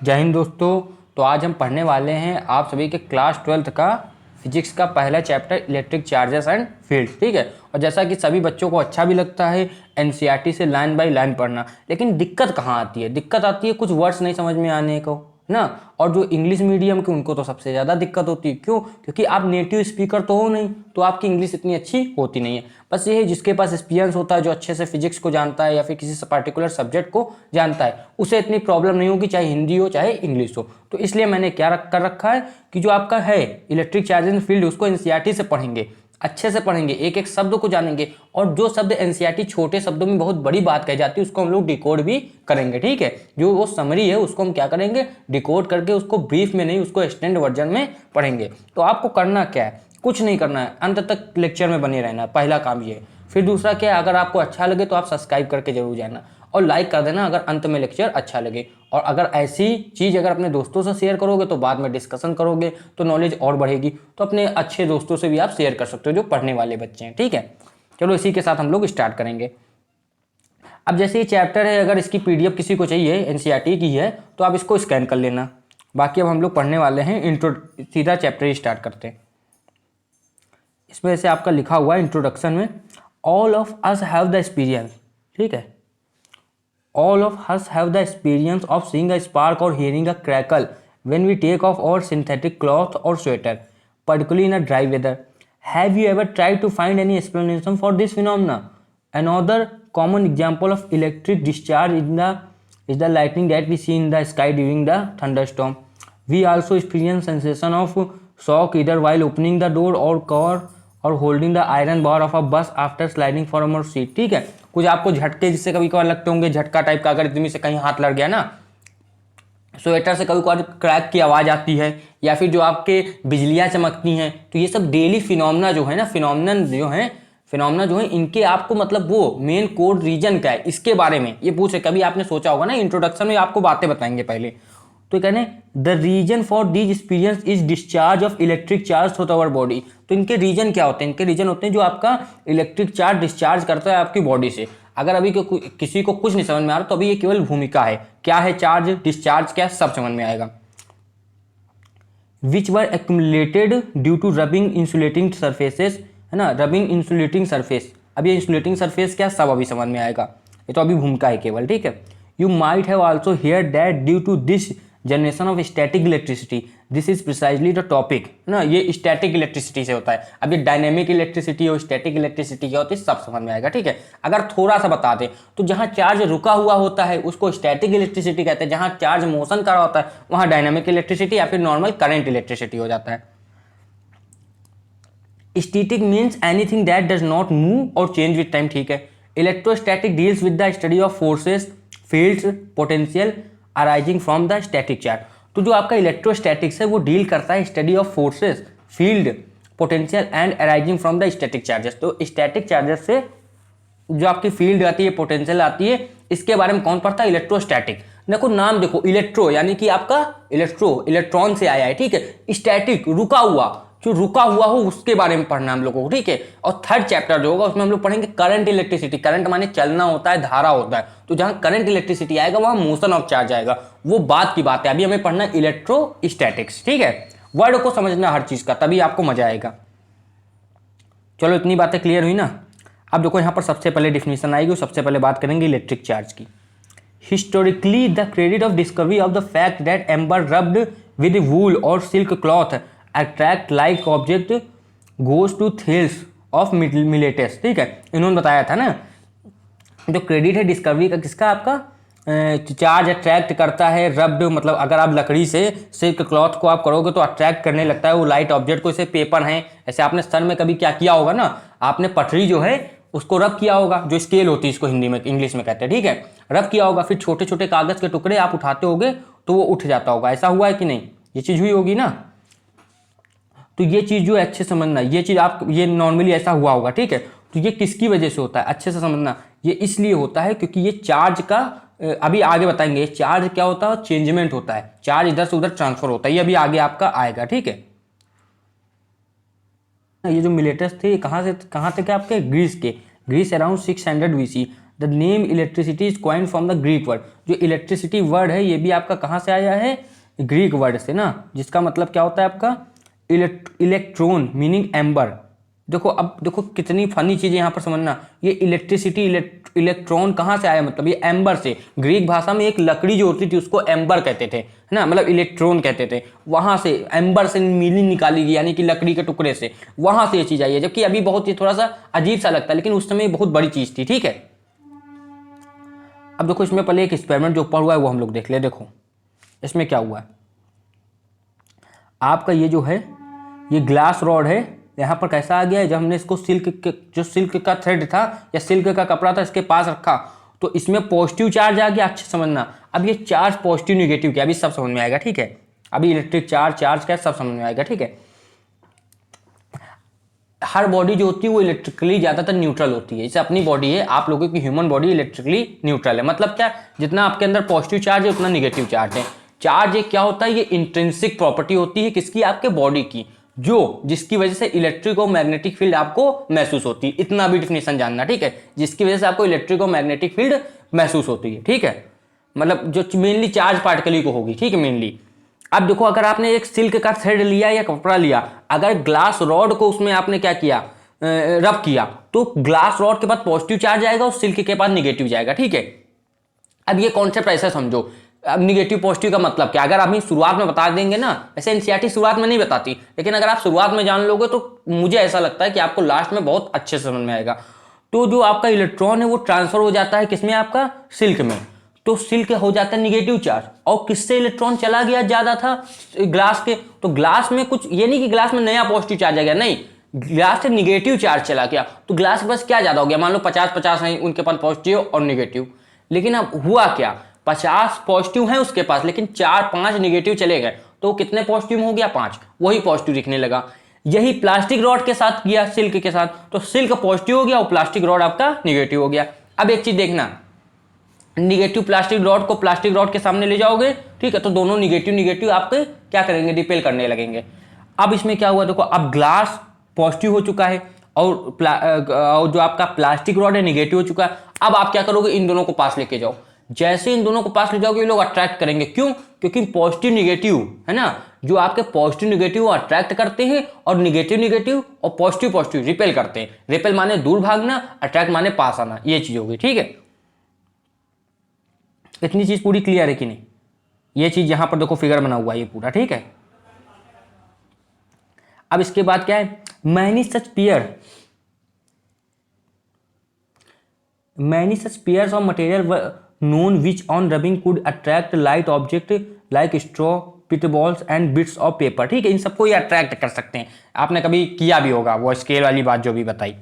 जय हिंद दोस्तों। तो आज हम पढ़ने वाले हैं आप सभी के क्लास 12th का फिजिक्स का पहला chapter electric charges and field. ठीक है। और जैसा कि सभी बच्चों को अच्छा भी लगता है एनसीईआरटी से लाइन बाय लाइन पढ़ना, लेकिन दिक्कत कहाँ आती है? दिक्कत आती है कुछ वर्ड्स नहीं समझ में आने को ना। और जो इंग्लिश मीडियम के उनको तो सबसे ज़्यादा दिक्कत होती है। क्यों? क्योंकि आप नेटिव स्पीकर तो हो नहीं, तो आपकी इंग्लिश इतनी अच्छी होती नहीं है। बस ये है जिसके पास एक्सपीरियंस होता है, जो अच्छे से फिजिक्स को जानता है या फिर किसी पर्टिकुलर सब्जेक्ट को जानता है, उसे इतनी प्रॉब्लम नहीं होगी, चाहे हिंदी हो चाहे इंग्लिश हो। तो इसलिए मैंने क्या कर रखा है कि जो आपका है इलेक्ट्रिक चार्ज एंड फील्ड, उसको एनसीईआरटी से पढ़ेंगे, अच्छे से पढ़ेंगे, एक एक शब्द को जानेंगे। और जो शब्द एनसीईआरटी छोटे शब्दों में बहुत बड़ी बात कही जाती है उसको हम लोग डिकोड भी करेंगे। ठीक है। जो वो समरी है उसको हम क्या करेंगे, डिकोड करके उसको ब्रीफ में नहीं, उसको एक्सटेंड वर्जन में पढ़ेंगे। तो आपको करना क्या है? कुछ नहीं करना है, अंत तक लेक्चर में बने रहना, पहला काम ये है। फिर दूसरा क्या है, अगर आपको अच्छा लगे तो आप सब्सक्राइब करके जरूर जाना और लाइक कर देना अगर अंत में लेक्चर अच्छा लगे। और अगर ऐसी चीज़ अगर अपने दोस्तों से शेयर करोगे तो बाद में डिस्कशन करोगे तो नॉलेज और बढ़ेगी। तो अपने अच्छे दोस्तों से भी आप शेयर कर सकते हो जो पढ़ने वाले बच्चे हैं। ठीक है। चलो इसी के साथ हम लोग स्टार्ट करेंगे। अब जैसे ये चैप्टर है, अगर इसकी पीडीएफ किसी को चाहिए एनसीईआरटी की है तो आप इसको स्कैन कर लेना। बाकी अब हम लोग पढ़ने वाले हैं इंट्रो, सीधा चैप्टर ही स्टार्ट करते हैं। इसमें से आपका लिखा हुआ है इंट्रोडक्शन में, all of us have the experience. ठीक है। All of us have the experience of seeing a spark or hearing a crackle when we take off our synthetic cloth or sweater, particularly in a dry weather. Have you ever tried to find any explanation for this phenomena? Another common example of electric discharge is the lightning that we see in the sky during the thunderstorm. We also experience sensation of shock either while opening the door or car और holding the iron bar of a bus after sliding for अमर seat. ठीक है। कुछ आपको झटके जिससे कभी कभार लगते होंगे, झटका टाइप का, अगर इतनी से कहीं हाथ लग गया ना, स्वेटर से कभी कभार क्रैक की आवाज़ आती है, या फिर जो आपके बिजलियाँ चमकती हैं, तो ये सब डेली फिनोमिना जो है ना, फिनोमिना जो है इनके आपको मतलब वो मेन कोड रीजन क्या है इसके बारे में ये पूछे। कभी आपने सोचा होगा ना, इंट्रोडक्शन में आपको बातें बताएंगे पहले। तो कहने the reason for this experience is discharge of electric charge through our body. तो इनके रीजन क्या होते हैं? इनके रीजन होते हैं जो आपका इलेक्ट्रिक चार्ज डिस्चार्ज करता है आपकी बॉडी से। अगर अभी किसी को कुछ नहीं समझ में आ रहा तो अभी ये केवल भूमिका है, क्या है चार्ज डिस्चार्ज क्या सब समझ में आएगा। Which were accumulated due to rubbing insulating surfaces, है ना, रबिंग इंसुलेटिंग सरफेस। अब ये इंसुलेटिंग सरफेस क्या सब अभी समझ में आएगा, ये तो अभी भूमिका है केवल। ठीक है। You might have also hear that due to this generation of static electricity, this is precisely the topic, है ना। ये स्टैटिक इलेक्ट्रिसिटी से होता है। अब ये डायनेमिक इलेक्ट्रिसिटी और स्टैटिक इलेक्ट्रिसिटी क्या होती है सब समझ में आएगा। ठीक है। अगर थोड़ा सा बता दें तो जहां चार्ज रुका हुआ होता है उसको स्टैटिक इलेक्ट्रिसिटी कहते हैं, जहां चार्ज मोशन कर रहा होता है वहां डायनेमिक इलेक्ट्रिसिटी या फिर नॉर्मल करंट इलेक्ट्रिसिटी हो जाता है। Static means anything that does not move और चेंज विद टाइम। ठीक है। Electrostatic deals with the study of forces, fields, potential arising from the static charge. तो जो आपका इलेक्ट्रोस्टैटिक्स है वो डील करता है study of forces, field, potential and arising from the static charges. तो स्टैटिक चार्जेस से जो आपकी फील्ड आती है, पोटेंशियल आती है, इसके बारे में कौन पढ़ता है? इलेक्ट्रोस्टैटिक। देखो नाम देखो, इलेक्ट्रो यानी कि आपका इलेक्ट्रॉन से आया है। ठीक है। स्टैटिक रुका हुआ, जो रुका हुआ हो उसके बारे में पढ़ना हम लोगों को। ठीक है। और थर्ड चैप्टर जो होगा उसमें हम लोग पढ़ेंगे करंट इलेक्ट्रिसिटी। करंट माने चलना होता है, धारा होता है। तो जहां करंट इलेक्ट्रिसिटी आएगा वहां मोशन ऑफ चार्ज आएगा, वो बात की बात है। अभी हमें पढ़ना इलेक्ट्रोस्टैटिक्स। ठीक है। वर्ड को समझना हर चीज का, तभी आपको मजा आएगा। चलो इतनी बातें क्लियर हुई ना। अब देखो यहाँ पर सबसे पहले डिफिनीशन आएगी, सबसे पहले बात करेंगे इलेक्ट्रिक चार्ज की। Historically the credit of discovery of the fact that amber rubbed with wool और silk cloth attract like object goes to Thales of Miletus. ठीक है। इन्होंने बताया था ना, जो क्रेडिट है डिस्कवरी का किसका? आपका चार्ज अट्रैक्ट करता है। रब्ड मतलब अगर आप लकड़ी से सिल्क क्लॉथ को आप करोगे तो अट्रैक्ट करने लगता है वो लाइट ऑब्जेक्ट को। इसे पेपर है, ऐसे आपने सर में कभी क्या किया होगा ना, आपने पटरी जो है उसको रब किया होगा, जो स्केल होती है इसको हिंदी में इंग्लिश में कहते हैं। ठीक है। रब किया होगा, फिर छोटे छोटे कागज के टुकड़े आप उठाते होगे तो वो उठ जाता होगा। ऐसा हुआ है कि नहीं? ये चीज़ हुई होगी ना। तो ये चीज़ जो है अच्छे समझना, ये चीज़ आप ये नॉर्मली ऐसा हुआ होगा। ठीक है। तो ये किसकी वजह से होता है अच्छे से समझना। ये इसलिए होता है क्योंकि ये चार्ज का अभी आगे बताएंगे चार्ज क्या होता है, चेंजमेंट होता है, चार्ज इधर से उधर ट्रांसफर होता है, ये अभी आगे आपका आएगा। ठीक है। ये जो मिलेटस थे कहाँ थे? क्या आपके ग्रीस के, Greece around 600 BC। The name electricity is coined from the Greek word. जो इलेक्ट्रिसिटी वर्ड है ये भी आपका कहाँ से आया है, ग्रीक वर्ड से ना, जिसका मतलब क्या होता है आपका इलेक्ट्रॉन मीनिंग एम्बर। देखो अब देखो कितनी फनी चीज़ है यहाँ पर समझना, ये इलेक्ट्रिसिटी इलेक्ट्रॉन कहाँ से आया, मतलब ये एम्बर से। ग्रीक भाषा में एक लकड़ी जो होती थी उसको एम्बर कहते थे, है ना, मतलब इलेक्ट्रॉन कहते थे, वहाँ से एम्बर से मीनिंग निकाली गई, यानी कि लकड़ी के टुकड़े से, वहाँ से ये चीज़ आई है। जबकि अभी बहुत ये थोड़ा सा अजीब सा लगता है, लेकिन उस समय बहुत बड़ी चीज़ थी, ठीक है। अब देखो इसमें पहले एक एक्सपेरिमेंट जो ऊपर हुआ है वो हम लोग देख ले। देखो इसमें क्या हुआ है, आपका ये जो है ये ग्लास रॉड है, यहाँ पर कैसा आ गया है, जब हमने इसको जो सिल्क का थ्रेड था या सिल्क का कपड़ा था इसके पास रखा तो इसमें पॉजिटिव चार्ज आ गया। अच्छे समझना, अब ये चार्ज पॉजिटिव निगेटिव क्या, अभी सब समझ में आएगा, ठीक है। अभी इलेक्ट्रिक चार्ज क्या सब समझ में आएगा, ठीक है। हर बॉडी जो होती है वो इलेक्ट्रिकली ज़्यादातर न्यूट्रल होती है। जैसे अपनी बॉडी है, आप लोगों की ह्यूमन बॉडी इलेक्ट्रिकली न्यूट्रल है। मतलब क्या, जितना आपके अंदर पॉजिटिव चार्ज है उतना निगेटिव चार्ज है। चार्ज एक क्या होता है, ये इंट्रिंसिक प्रॉपर्टी होती है किसकी, आपके बॉडी की, जो जिसकी वजह से इलेक्ट्रिक और मैग्नेटिक फील्ड आपको महसूस होती है। इतना भी डिफिनेशन जानना, ठीक है, जिसकी वजह से आपको इलेक्ट्रिक और मैग्नेटिक फील्ड महसूस होती है, ठीक है। मतलब जो मेनली चार्ज पार्टिकल ही को होगी, ठीक है, मेनली। अब देखो अगर आपने एक सिल्क का थ्रेड लिया या कपड़ा लिया, अगर ग्लास रॉड को उसमें आपने क्या किया, रब किया, तो ग्लास रॉड के बाद पॉजिटिव चार्ज आएगा और सिल्क के बाद निगेटिव जाएगा, ठीक है। अब ये कॉन्सेप्ट ऐसा समझो, अब निगेटिव पॉजिटिव का मतलब क्या, अगर आप शुरुआत में बता देंगे ना, वैसे एनसीईआरटी शुरुआत में नहीं बताती, लेकिन अगर आप शुरुआत में जान लोगे तो मुझे ऐसा लगता है कि आपको लास्ट में बहुत अच्छे से समझ में आएगा। तो जो आपका इलेक्ट्रॉन है वो ट्रांसफर हो जाता है किसमें, आपका सिल्क में, तो सिल्क हो जाता है निगेटिव चार्ज। और किससे इलेक्ट्रॉन चला गया ज्यादा था, ग्लास के, तो ग्लास में कुछ ये नहीं कि ग्लास में नया पॉजिटिव चार्ज आ गया, नहीं, ग्लास से निगेटिव चार्ज चला गया, तो ग्लास के पास क्या ज्यादा हो गया, मान लो 50-50 है उनके पास पॉजिटिव और निगेटिव। लेकिन अब हुआ क्या, 50 पॉजिटिव है उसके पास, लेकिन 4-5 निगेटिव चले गए, तो कितने पॉजिटिव हो गया, 5, वही पॉजिटिव दिखने लगा। यही प्लास्टिक रॉड के साथ किया, सिल्क के साथ, तो सिल्क पॉजिटिव हो गया और प्लास्टिक रॉड आपका निगेटिव हो गया। अब एक चीज देखना, निगेटिव प्लास्टिक रॉड को प्लास्टिक रॉड के सामने ले जाओगे, ठीक है, तो दोनों निगेटिव आपके क्या करेंगे, रिपेल करने लगेंगे। अब इसमें क्या हुआ देखो, अब ग्लास पॉजिटिव हो चुका है और जो आपका प्लास्टिक रॉड है निगेटिव हो चुका है। अब आप क्या करोगे, इन दोनों को पास लेके जाओ। जैसे इन दोनों को पास ले जाओगे ये लोग अट्रैक्ट करेंगे, क्यों, क्योंकि पॉजिटिव निगेटिव है ना, जो आपके पॉजिटिव निगेटिव अट्रैक्ट करते हैं और निगेटिव और पॉजिटिव रिपेल करते हैं। रिपेल माने दूर भागना, अट्रैक्ट माने पास आना, ये चीज होगी, ठीक है। इतनी चीज पूरी क्लियर है कि नहीं, ये चीज यहां पर देखो फिगर बना हुआ है ये पूरा, ठीक है। अब इसके बाद क्या है, many such pairs of material known which on rubbing could attract light object like straw, pitballs and bits of paper, ठीक है, इन सबको ये अट्रैक्ट कर सकते हैं। आपने कभी किया भी होगा वो स्केल वाली बात जो भी बताई।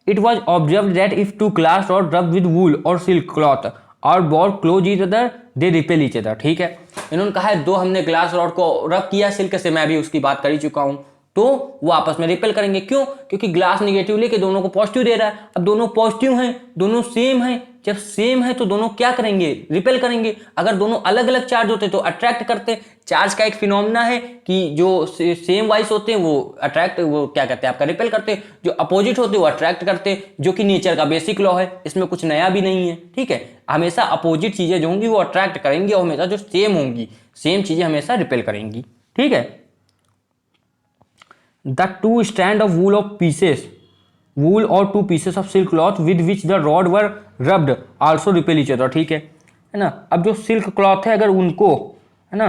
It was observe that if two glass rod रब विद वूल और सिल्क क्लॉथ और board close each other they repel each other, ठीक है। इन्होंने कहा है दो हमने ग्लास रॉड को रब किया सिल्क से, मैं भी उसकी बात कर ही चुका हूं, तो वो आपस में रिपेल करेंगे, क्यों, क्योंकि ग्लास निगेटिव लेके दोनों को पॉजिटिव दे रहा है। अब दोनों पॉजिटिव हैं, दोनों सेम हैं, जब सेम है तो दोनों क्या करेंगे, रिपेल करेंगे। अगर दोनों अलग अलग चार्ज होते तो अट्रैक्ट करते। चार्ज का एक फिनोमिना है कि जो सेम वाइज होते हैं वो अट्रैक्ट, वो क्या कहते हैं आपका रिपेल करते, जो अपोजिट होते हैं वो अट्रैक्ट करते, जो कि नेचर का बेसिक लॉ है, इसमें कुछ नया भी नहीं है, ठीक है। हमेशा अपोजिट चीजें जो होंगी वो अट्रैक्ट करेंगी और हमेशा जो सेम होंगी, सेम चीजें हमेशा रिपेल करेंगी, ठीक है। The two strands of wool or two pieces of silk cloth with which the rod were rubbed also repel each other, ठीक है ना। अब जो सिल्क क्लॉथ है अगर उनको, है ना,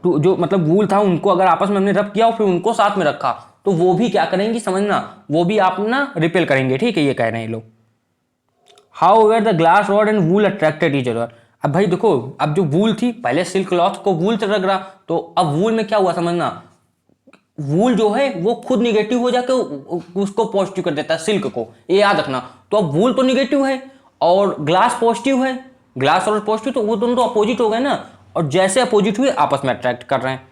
तो जो मतलब वूल था उनको अगर आपस में हमने रब किया और फिर उनको साथ में रखा तो वो भी क्या करेंगी, समझना, वो भी आप ना रिपेल करेंगे, ठीक है, ये कह रहे हैं लोग। However the glass rod and wool attracted each other। अब भाई देखो, अब जो वूल थी, पहले सिल्क क्लॉथ को वूल से रख रहा, तो अब वूल में क्या हुआ समझना, वूल जो है वो खुद निगेटिव हो जाके उसको पॉजिटिव कर देता है सिल्क को, ये याद रखना। तो अब वूल तो निगेटिव है और ग्लास पॉजिटिव है, ग्लास और पॉजिटिव, तो वो दोनों तो अपोजिट हो गए ना, और जैसे अपोजिट हुए आपस में अट्रैक्ट कर रहे हैं।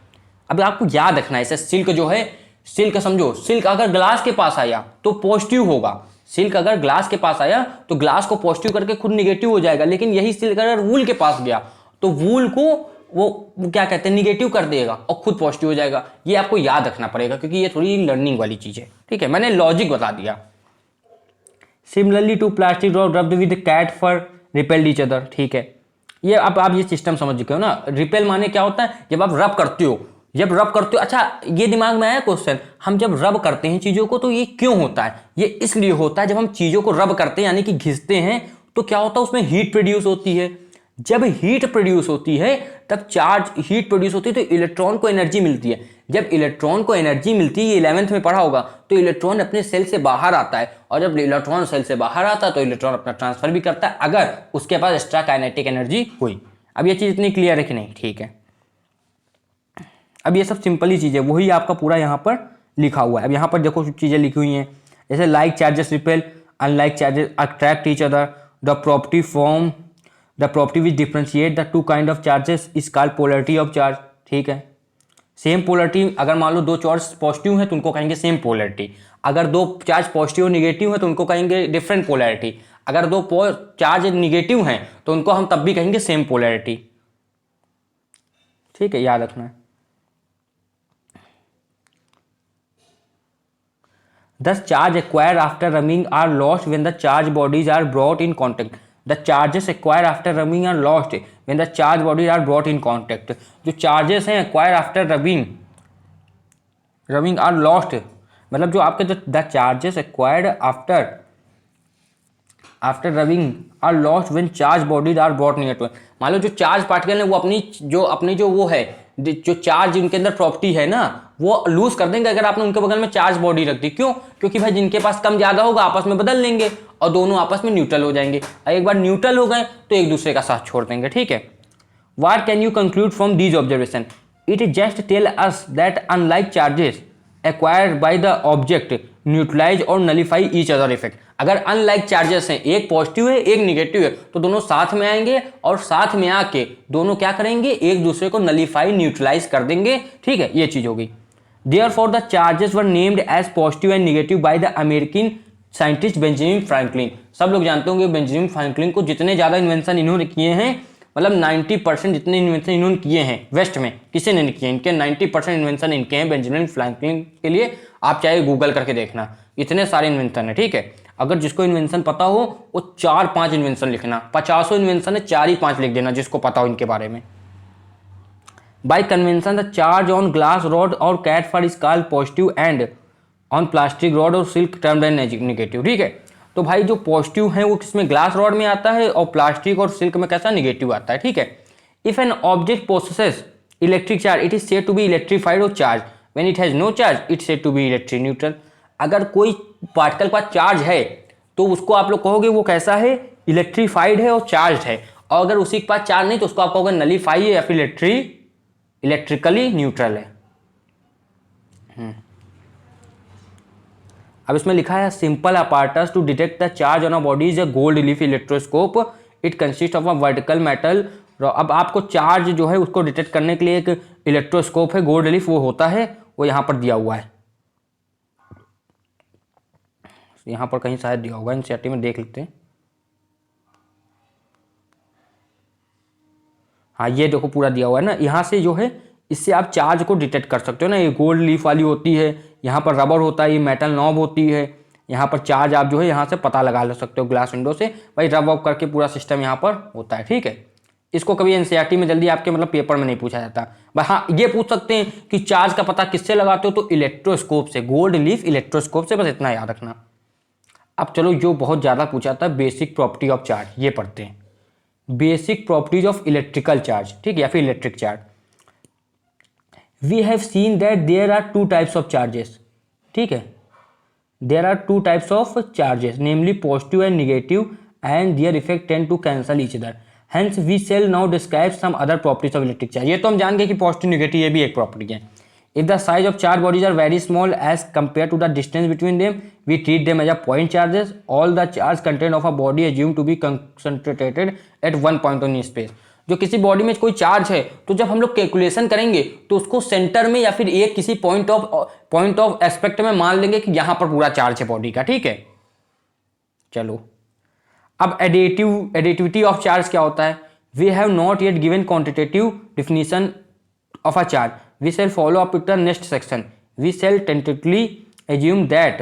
अब आपको याद रखना है, ऐसे सिल्क जो है, सिल्क समझो, सिल्क अगर ग्लास के पास आया तो पॉजिटिव होगा, सिल्क अगर ग्लास के पास आया तो ग्लास को पॉजिटिव करके खुद निगेटिव हो जाएगा। लेकिन यही सिल्क अगर वूल के पास गया तो वूल को वो क्या कहते हैं निगेटिव कर देगा और खुद पॉजिटिव हो जाएगा। ये आपको याद रखना पड़ेगा क्योंकि ये थोड़ी लर्निंग वाली चीज है, ठीक है, मैंने लॉजिक बता दिया। Similarly to plastic rod rubbed with cat fur repelled each other. ठीक है, ये अब आप ये सिस्टम समझ चुके हो ना। रिपेल माने क्या होता है, जब आप रब करते हो, जब रब करते हो। अच्छा, ये दिमाग में आया क्वेश्चन, हम जब रब करते हैं चीजों को तो ये क्यों होता है? ये इसलिए होता है, जब हम चीजों को रब करते हैं यानी कि घिसते हैं तो क्या होता है, उसमें हीट प्रोड्यूस होती है। जब हीट प्रोड्यूस होती है तब चार्ज, हीट प्रोड्यूस होती है तो इलेक्ट्रॉन को एनर्जी मिलती है। जब इलेक्ट्रॉन को एनर्जी मिलती है, ये 11th में पढ़ा होगा, तो इलेक्ट्रॉन अपने सेल से बाहर आता है, और जब इलेक्ट्रॉन सेल से बाहर आता है तो इलेक्ट्रॉन अपना ट्रांसफर भी करता है अगर उसके पास एक्स्ट्रा काइनेटिक एनर्जी हुई। अब ये चीज इतनी क्लियर है कि नहीं? ठीक है, अब ये सब सिंपल ही चीज है, वही आपका पूरा यहाँ पर लिखा हुआ है। अब यहाँ पर देखो चीजें लिखी हुई हैं, जैसे like charges repel, unlike charges attract each other, the property form, the property which differentiate the two kind of charges is called polarity of charge. ठीक है, सेम पोलरिटी, अगर मान लो दो चार्ज पॉजिटिव है तो उनको कहेंगे सेम पोलरिटी, अगर दो चार्ज पॉजिटिव और निगेटिव है तो उनको कहेंगे डिफरेंट पोलरिटी, अगर दो चार्ज निगेटिव हैं तो उनको हम तब भी कहेंगे सेम पोलरिटी। ठीक है, याद रखना है। Thus charge acquired after rubbing are lost when the charge bodies are brought in contact. The charges acquired after rubbing are lost when the charge bodies are brought in contact. जो charges हैं acquired after rubbing are lost, मतलब जो आपके जो the charges acquired after rubbing are lost when charge bodies are brought near to. मान लो जो charge particle है वो अपनी जो वो है, जो चार्ज उनके अंदर प्रॉपर्टी है ना, वो लूज कर देंगे अगर आपने उनके बगल में चार्ज बॉडी रख दी। क्यों? क्योंकि भाई जिनके पास कम ज्यादा होगा आपस में बदल लेंगे और दोनों आपस में न्यूट्रल हो जाएंगे। एक बार न्यूट्रल हो गए तो एक दूसरे का साथ छोड़ देंगे। ठीक है, what can you conclude from these observation? It just tell us that unlike charges acquired by the object neutralize or nullify each other effect. अगर अनलाइक चार्जेस हैं, एक पॉजिटिव है एक निगेटिव है, तो दोनों साथ में आएंगे और साथ में आके दोनों क्या करेंगे, एक दूसरे को नलीफाई न्यूट्रलाइज कर देंगे। ठीक है, ये चीज होगी। Therefore, the charges were named as positive and negative by the American scientist Benjamin Franklin. सब लोग जानते होंगे बेंजामिन फ्रैंकलिन को, जितने ज़्यादा इन्वेंशन इन्होंने किए हैं, मतलब 90% जितने इन्वेंशन इन्होंने किए हैं वेस्ट में किसी ने नहीं किए, इनके 90% इन्वेंशन इनके हैं बेंजामिन फ्रैंकलिन के लिए। आप चाहे गूगल करके देखना, इतने सारे इन्वेंशन है। ठीक है, अगर जिसको इन्वेंशन पता हो वो 4-5 इन्वेंशन लिखना, 50 इन्वेंशन है 4-5 लिख देना जिसको पता हो इनके बारे में। By convention, the charge on glass rod or cat fur is called positive and on plastic rod or silk termed as negative। ठीक है, तो भाई जो पॉजिटिव है वो किसमें, ग्लास रॉड में आता है, और प्लास्टिक और सिल्क में कैसा, निगेटिव आता है। ठीक है, if an object possesses electric charge it is said to be electrified or charge, when it has no charge it said to be electric neutral. अगर कोई पार्टिकल का चार्ज है तो उसको आप लोग कहोगे वो कैसा है, इलेक्ट्रीफाइड है और चार्ज है, और अगर उसी के पास चार्ज नहीं तो उसको आप कहोगे नलीफाई है या फिर इलेक्ट्रिकली न्यूट्रल है। अब इसमें लिखा है simple apparatus to detect the charge on a body is a gold leaf electroscope, it consist of a vertical metal. अब आपको चार्ज जो है उसको डिटेक्ट करने के लिए एक इलेक्ट्रोस्कोप है, गोल्ड लीफ वो होता है, वो यहाँ पर दिया हुआ है, यहाँ पर कहीं शायद दिया होगा, एनसीईआरटी में देख लेते हैं। हाँ, ये देखो पूरा दिया हुआ है ना, यहाँ से जो है इससे आप चार्ज को डिटेक्ट कर सकते हो ना। ये गोल्ड लीफ वाली होती है, यहाँ पर रबर होता है, ये मेटल नॉब होती है, यहाँ पर चार्ज आप जो है यहाँ से पता लगा ले सकते हो ग्लास विंडो से। भाई रब वब करके पूरा सिस्टम यहाँ पर होता है। ठीक है, इसको कभी एनसीईआरटी में जल्दी आपके मतलब पेपर में नहीं पूछा जाता। भाई हाँ, ये पूछ सकते हैं कि चार्ज का पता किससे लगाते हो, तो इलेक्ट्रोस्कोप से, गोल्ड लीफ इलेक्ट्रोस्कोप से, बस इतना याद रखना। अब चलो जो बहुत ज़्यादा पूछा था, बेसिक प्रॉपर्टी ऑफ चार्ज, ये पढ़ते हैं। Basic properties of electrical charge, ठीक है, या फिर electric charge. We have seen that there are 2 types of charges. ठीक है, there are 2 types of charges, namely positive and negative, and their effect tend to cancel each other. Hence we shall now describe some other properties of electric charge. ये तो हम जान गए कि positive negative ये भी एक प्रॉपर्टी है। If the size of charge bodies are very small as compared to the distance between them, we treat them as a point charges. All the charge content of a body assumed to be concentrated at one point in space. जो किसी body में कोई charge है तो जब हम लोग calculation करेंगे तो उसको सेंटर में या फिर एक किसी पॉइंट ऑफ एस्पेक्ट में मान लेंगे कि यहां पर पूरा चार्ज है बॉडी का। ठीक है, चलो अब एडिटिविटी ऑफ चार्ज क्या होता है। We have not yet given quantitative definition of a charge, we shall follow up with the next section. We shall tentatively assume that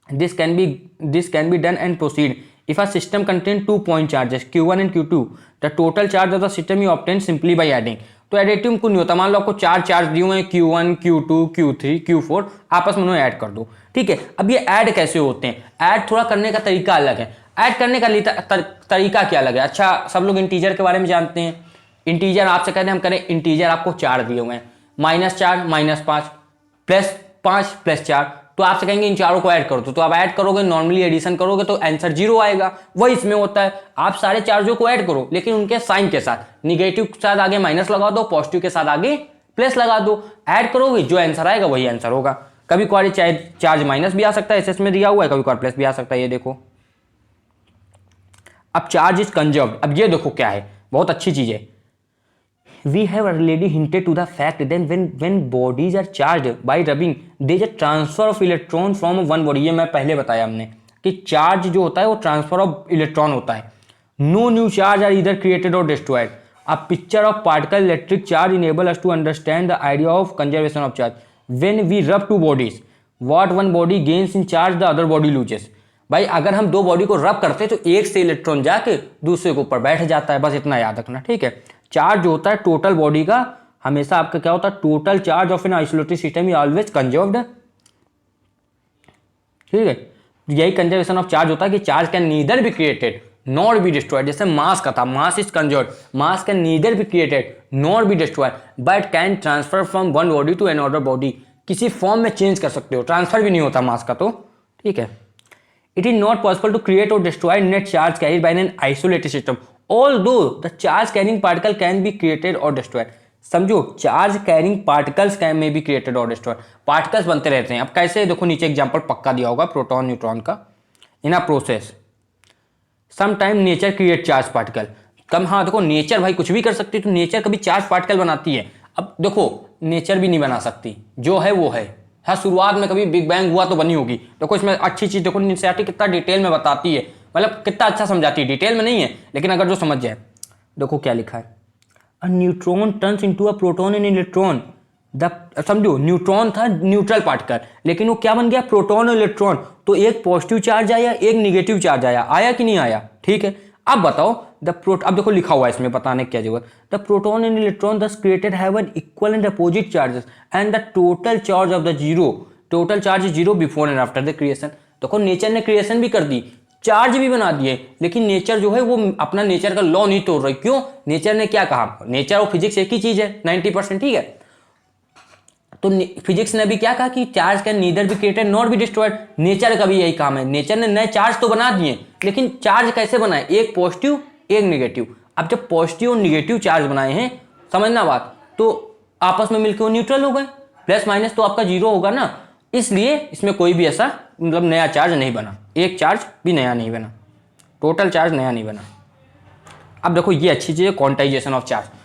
This can be done and proceed if a system contains 2 point charges Q1 and Q2. The total charge of the system you obtain simply by adding. तो additive कुछ नहीं होता, मान लो आपको 4 charge दिए हुए हैं Q1, Q2, Q3, Q4, आपस में उन्हें ऐड कर दो, ठीक है। अब ये ऐड कैसे होते हैं, ऐड थोड़ा करने का तरीका अलग है। ऐड करने का तरीका क्या अलग है? अच्छा, सब लोग इंटीजर के बारे में जानते हैं। इंटीजर आपसे कहते हैं हम करें, इंटीजर आपको 4 दिए हुए हैं, -4, -5, +5, +4, तो आपसे कहेंगे इन चारों को ऐड कर दो, तो आप ऐड करोगे, नॉर्मली एडिशन करोगे तो आंसर 0 आएगा। वही इसमें होता है, आप सारे चार्जों को ऐड करो लेकिन उनके साइन के साथ, निगेटिव के साथ आगे माइनस लगा दो, पॉजिटिव के साथ आगे प्लस लगा दो, ऐड करोगे, जो आंसर आएगा वही आंसर होगा। कभी कभार चार्ज माइनस भी आ सकता है, एसएस में दिया हुआ है, कभी कभार प्लस भी आ सकता है, ये देखो। अब चार्ज इज कंजर्व्ड, अब ये देखो क्या है, बहुत अच्छी चीज है। We have already hinted to the fact that when bodies are charged by rubbing, there is a transfer of electron from one body। ये मैं पहले बताया हमने कि चार्ज जो होता है वो ट्रांसफर ऑफ इलेक्ट्रॉन होता है। No new charge are either created or destroyed. A picture of particle electric charge enable us to understand the idea of conservation of charge. When we rub two bodies, what one body gains in charge, the other body loses। भाई अगर हम दो body को रब करते हैं तो एक से इलेक्ट्रॉन जाके दूसरे के ऊपर बैठ जाता है, बस इतना याद रखना, ठीक है। चार्ज जो होता है टोटल बॉडी का, हमेशा आपका क्या होता है, total charge of an isolated system is always conserved, ठीक है। यही कंजर्वेशन ऑफ चार्ज होता है कि charge can neither be created nor be destroyed. जैसे मास का था, mass is conserved, mass can neither be created nor be destroyed but can transfer from one body to another body. किसी form में change कर सकते हो, transfer भी नहीं होता मास का, तो ठीक है। It is not possible to create or destroy net charge carried by an isolated system, although the charge carrying particle can be created or destroyed। समझो, चार्ज कैरिंग पार्टिकल्स कैन में बी क्रिएटेड और destroyed, particles बनते रहते हैं। अब कैसे, देखो नीचे एग्जांपल पक्का दिया होगा प्रोटॉन न्यूट्रॉन का। In a process some time nature create charge particle. कम, हाँ देखो नेचर भाई कुछ भी कर सकती है, तो नेचर कभी चार्ज पार्टिकल बनाती है। अब देखो नेचर भी नहीं बना सकती, जो है वो है। हाँ, शुरुआत में कभी बिग बैंग हुआ तो बनी होगी। देखो इसमें अच्छी चीज देखो, एनसीईआरटी कितना डिटेल में बताती है, मतलब कितना अच्छा समझाती है। डिटेल में नहीं है लेकिन अगर जो समझ जाए, देखो क्या लिखा है, a neutron turns into a proton and electron. The समझो न्यूट्रॉन था न्यूट्रल पार्टिकल, लेकिन वो क्या बन गया, प्रोटॉन और इलेक्ट्रॉन। तो एक पॉजिटिव चार्ज आया, एक निगेटिव चार्ज आया कि नहीं आया, ठीक है। अब बताओ अब देखो लिखा हुआ है इसमें, बताने की क्या जरूरत। द प्रोटॉन एंड इलेक्ट्रॉन दस created have an equal and opposite charges and the total charge of the zero, total charge is zero before and after the creation. देखो नेचर ने क्रिएशन भी कर दी, चार्ज भी बना दिए, लेकिन नेचर जो है वो अपना नेचर का लॉ नहीं तोड़ रही। क्यों? नेचर ने क्या कहा, नेचर और फिजिक्स एक ही चीज है 90%, ठीक है। तो फिजिक्स ने भी क्या कहा कि charge can neither be created not be destroyed. Nature का भी यही काम है, नेचर ने नए चार्ज तो बना दिए, लेकिन चार्ज कैसे बनाए, एक पॉजिटिव एक निगेटिव। अब जब पॉजिटिव और निगेटिव चार्ज बनाए हैं, समझना बात, तो आपस में मिलकर वो न्यूट्रल हो गए, प्लस माइनस तो आपका जीरो होगा ना। इसलिए इसमें कोई भी ऐसा मतलब नया चार्ज नहीं बना, एक चार्ज भी नया नहीं बना, टोटल चार्ज नया नहीं बना। अब देखो ये अच्छी चीज़ है, क्वांटाइजेशन ऑफ चार्ज।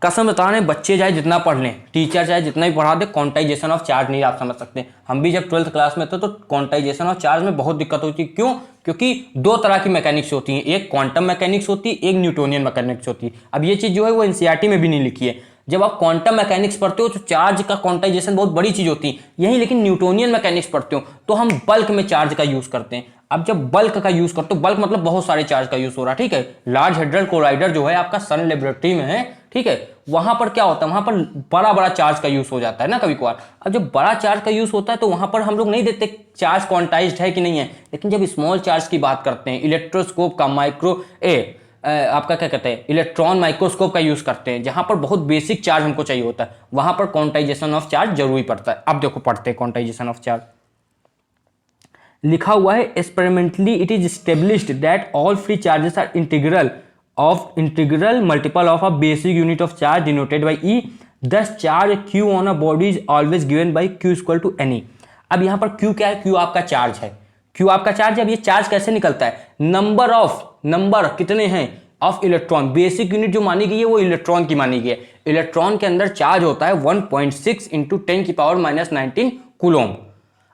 कसम बता रहे हैं, बच्चे चाहे जितना पढ़ लें, टीचर चाहे जितना ही पढ़ा दे, क्वांटाइजेशन ऑफ चार्ज नहीं आप समझ सकते। हम भी जब 12th क्लास में थे तो क्वांटाइजेशन ऑफ चार्ज में बहुत दिक्कत होती है। क्यों? क्योंकि दो तरह की मैकेनिक्स होती हैं, एक क्वांटम मैकेनिक्स होती है, एक न्यूटोनियन मैकेनिक्स होती है। अब ये चीज़ जो है वो एनसीईआरटी में भी नहीं लिखी है। जब आप क्वांटम मैकेनिक्स पढ़ते हो तो चार्ज का क्वांटाइजेशन बहुत बड़ी चीज़ होती है, यही लेकिन न्यूटोनियन मैकेनिक्स पढ़ते हो तो हम बल्क में चार्ज का यूज़ करते हैं। अब जब बल्क का यूज़ करते हो, बल्क मतलब बहुत सारे चार्ज का यूज़ हो रहा है, ठीक है। लार्ज हेड्रल कोलाइडर जो है आपका सन लेबोरेटरी में है, ठीक है, वहां पर क्या होता है, वहां पर बड़ा बड़ा चार्ज का यूज हो जाता है ना कभी कभार। अब जब बड़ा चार्ज का यूज होता है तो वहां पर हम लोग नहीं देखते चार्ज क्वांटाइज्ड है कि नहीं है, लेकिन जब स्मॉल चार्ज की बात करते हैं, इलेक्ट्रोस्कोप का आपका क्या कहते हैं, इलेक्ट्रॉन माइक्रोस्कोप का यूज करते हैं, जहां पर बहुत बेसिक चार्ज हमको चाहिए होता है, वहां पर क्वांटाइजेशन ऑफ चार्ज जरूरी पड़ता है। अब देखो पढ़ते हैं क्वांटाइजेशन ऑफ चार्ज। लिखा हुआ है, experimentally it is established that all free charges are integral multiple of a basic unit of charge denoted by E. Thus charge Q on a body is always given by Q equal to NE। अब यहाँ पर Q क्या है, Q आपका charge है, Q आपका charge है। अब ये चार्ज कैसे निकलता है, नंबर कितने हैं ऑफ इलेक्ट्रॉन, बेसिक यूनिट जो मानी गई है वो इलेक्ट्रॉन की मानी गई है। इलेक्ट्रॉन के अंदर चार्ज होता है 1.6 इंटू 10⁻⁻19 कूलोम।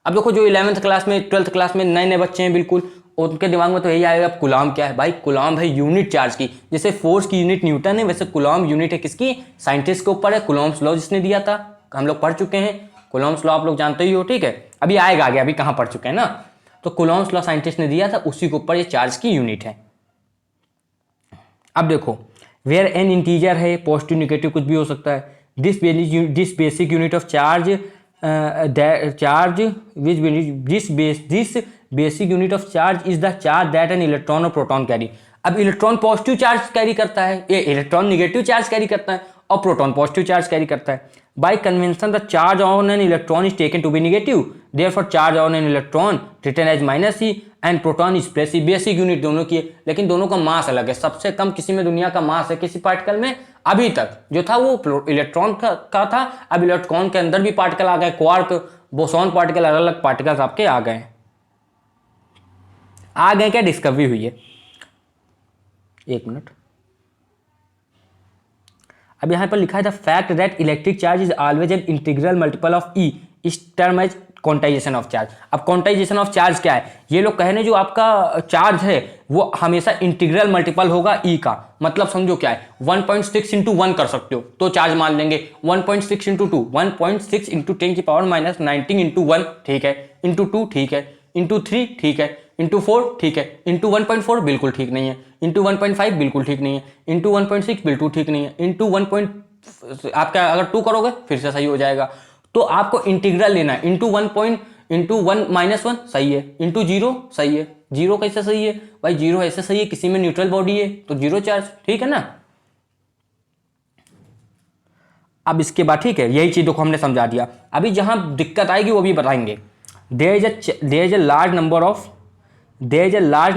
अब देखो जो 11th क्लास में 12th क्लास में नए नए बच्चे हैं, बिल्कुल उनके दिमाग में तो यही आएगा, कूलाम क्या है भाई, कूलाम है यूनिट चार्ज की। जैसे फोर्स की यूनिट न्यूटन है, वैसे कूलाम यूनिट है किसकी, साइंटिस्ट के ऊपर है। कूलाम्स लॉ जिसने दिया था, हम लोग पढ़ चुके हैं, कूलाम्स लॉ आप लोग जानते ही हो, ठीक है। अभी आएगा आगे, अभी कहाँ पढ़ चुके हैं ना। तो कूलॉम्स लॉ साइंटिस्ट ने दिया था, उसी के ऊपर ये चार्ज की यूनिट है। अब देखो, वेयर एन इंटीजर है, पॉजिटिव नेगेटिव कुछ भी हो सकता है, this basic unit of charge this basic unit of charge is the charge that an electron और प्रोटॉन कैरी। अब इलेक्ट्रॉन पॉजिटिव चार्ज कैरी करता है, ये इलेक्ट्रॉन नेगेटिव चार्ज कैरी करता है, और प्रोटॉन पॉजिटिव चार्ज कैरी करता है। By convention the charge on an electron is taken to be negative, therefore charge on an electron written as -e and proton is plus. Basic unit दोनों की है, लेकिन दोनों का मास अलग है। सबसे कम किसी में दुनिया का मास है किसी पार्टिकल में अभी तक जो था वो इलेक्ट्रॉन का था। अब इलेक्ट्रॉन के अंदर भी पार्टिकल आ गए, क्वार्क, बोसॉन पार्टिकल, अलग अलग पार्टिकल्स आपके आ गए क्या डिस्कवरी हुई है। एक मिनट, अब यहां पर लिखा है the fact that electric charge is always an integral multiple of E is term as quantization of charge. अब क्वांटाइजेशन ऑफ चार्ज क्या है, ये लोग कह रहे हैं जो आपका चार्ज है वो हमेशा इंटीग्रल मल्टीपल होगा ई का। मतलब समझो क्या है, 1.6 इंटू 1 कर सकते हो तो चार्ज मान लेंगे, 1.6 इंटू 2, 1.6 इंटू 10 की पावर -19 इंटू 1 ठीक है, इंटू 2 ठीक है, इंटू 3 ठीक है, इंटू 4 ठीक है, इंटू 1.4 बिल्कुल ठीक नहीं है, इंटू 1.5 बिल्कुल ठीक नहीं है, इंटू 1.6 बिल्कुल ठीक नहीं है, इंटू 1. आपका अगर 2 करोगे फिर से सही हो जाएगा। तो आपको इंटीग्रल लेना है, इंटू 1 -1 सही है, इंटू 0 सही है। 0 कैसे सही है भाई, 0 ऐसे सही है किसी में न्यूट्रल बॉडी है तो 0 चार्ज, ठीक है ना। अब इसके बाद ठीक है, यही चीज़ों को हमने समझा दिया। अभी जहां दिक्कत आएगी वो भी बताएंगे। there is a large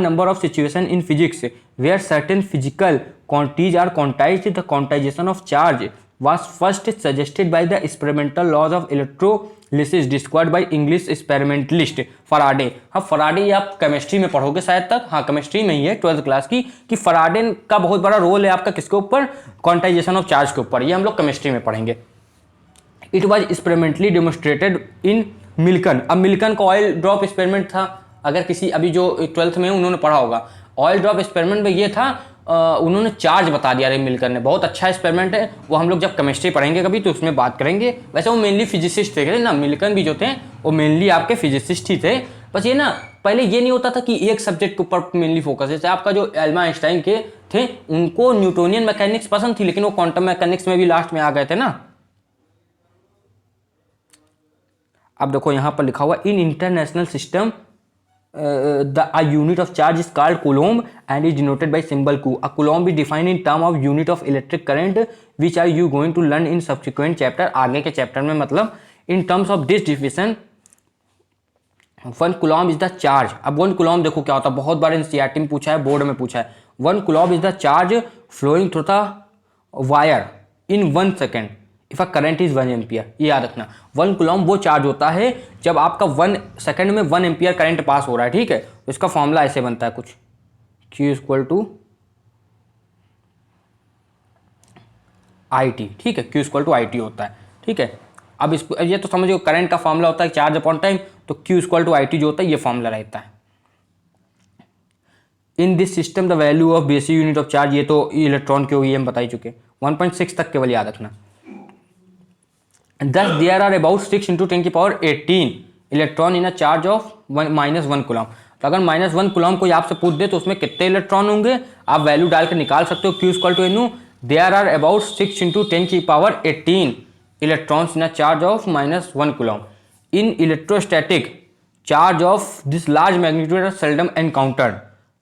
number of situation in physics where certain physical quantities are quantized. The quantization of charge was first suggested by the experimental laws of electrolysis described by English experimentalist Faraday. हाँ, Faraday ये आप chemistry में पढ़ोगे शायद तक, हाँ chemistry में ही है 12th क्लास की, कि फराडे का बहुत बड़ा रोल है आपका किसके ऊपर, क्वांटाइजेशन ऑफ चार्ज के ऊपर। ये हम लोग केमिस्ट्री में पढ़ेंगे। इट वॉज एक्सपेरिमेंटली डेमोन्स्ट्रेटेड इन मिल्कन। अब मिल्कन का ऑयल ड्रॉप एक्सपेरिमेंट था, अगर किसी अभी जो 12th में उन्होंने पढ़ा होगा। ऑयल ड्रॉप एक्सपेरिमेंट में ये था, उन्होंने चार्ज बता दिया रे मिल्कन ने। बहुत अच्छा एक्सपेरिमेंट है, वो हम लोग जब केमिस्ट्री पढ़ेंगे कभी तो उसमें बात करेंगे। वैसे वो मेनली फिजिसिस्ट थे ना, मिल्कन भी जो थे वो मेनली आपके फिजिसिस्ट ही थे। बस ये ना पहले ये नहीं होता था कि एक सब्जेक्ट के ऊपर मेनली फोकस है। जैसे आपका जो एल्मा आइंस्टाइन के थे उनको न्यूटोनियन मैकेनिक्स पसंद थी, लेकिन वो क्वांटम मैकेनिक्स में भी लास्ट में आ गए थे ना। अब देखो यहाँ पर लिखा हुआ in international system a unit of charge is called coulomb and is denoted by symbol q. A coulomb is defined in term of unit of electric current which are you going to learn in subsequent chapter. आगे के chapter में मतलब in terms of this division 1 coulomb is the charge. अब 1 coulomb देखो क्या होता है, बहुत बार NCERT में पूछा है, बोर्ड में पूछा है। 1 coulomb is the charge flowing through the wire in 1 second if a current is 1 ampere. ये याद रखना, 1 कूलॉम वो चार्ज होता है जब आपका 1 सेकंड में 1 एम्पियर करंट पास हो रहा है, ठीक है। तो इसका फॉर्मूला ऐसे बनता है कुछ, Q = IT, ठीक है। Q = IT होता है, ठीक है। अब इसको ये तो समझो करंट का फॉर्मूला होता है चार्ज अपॉन टाइम, तो Q = IT जो होता है ये फॉर्मूला रहता है। In this system the value of basic unit of charge, ये तो इलेक्ट्रॉन के हुई हम बता ही चुके, 1.6 तक केवल याद रखना। Thus there are about 6 × 10⁻18 electron in a charge of -1 Coulomb. तो अगर -1 कूलॉम कोई आपसे पूछ दे तो उसमें कितने इलेक्ट्रॉन होंगे, आप वैल्यू डाल कर निकाल सकते हो। Q = NU, there are about 6 × 10⁻18 electrons in a charge of -1 coulomb. In electrostatic charge of this large magnitude are seldom encountered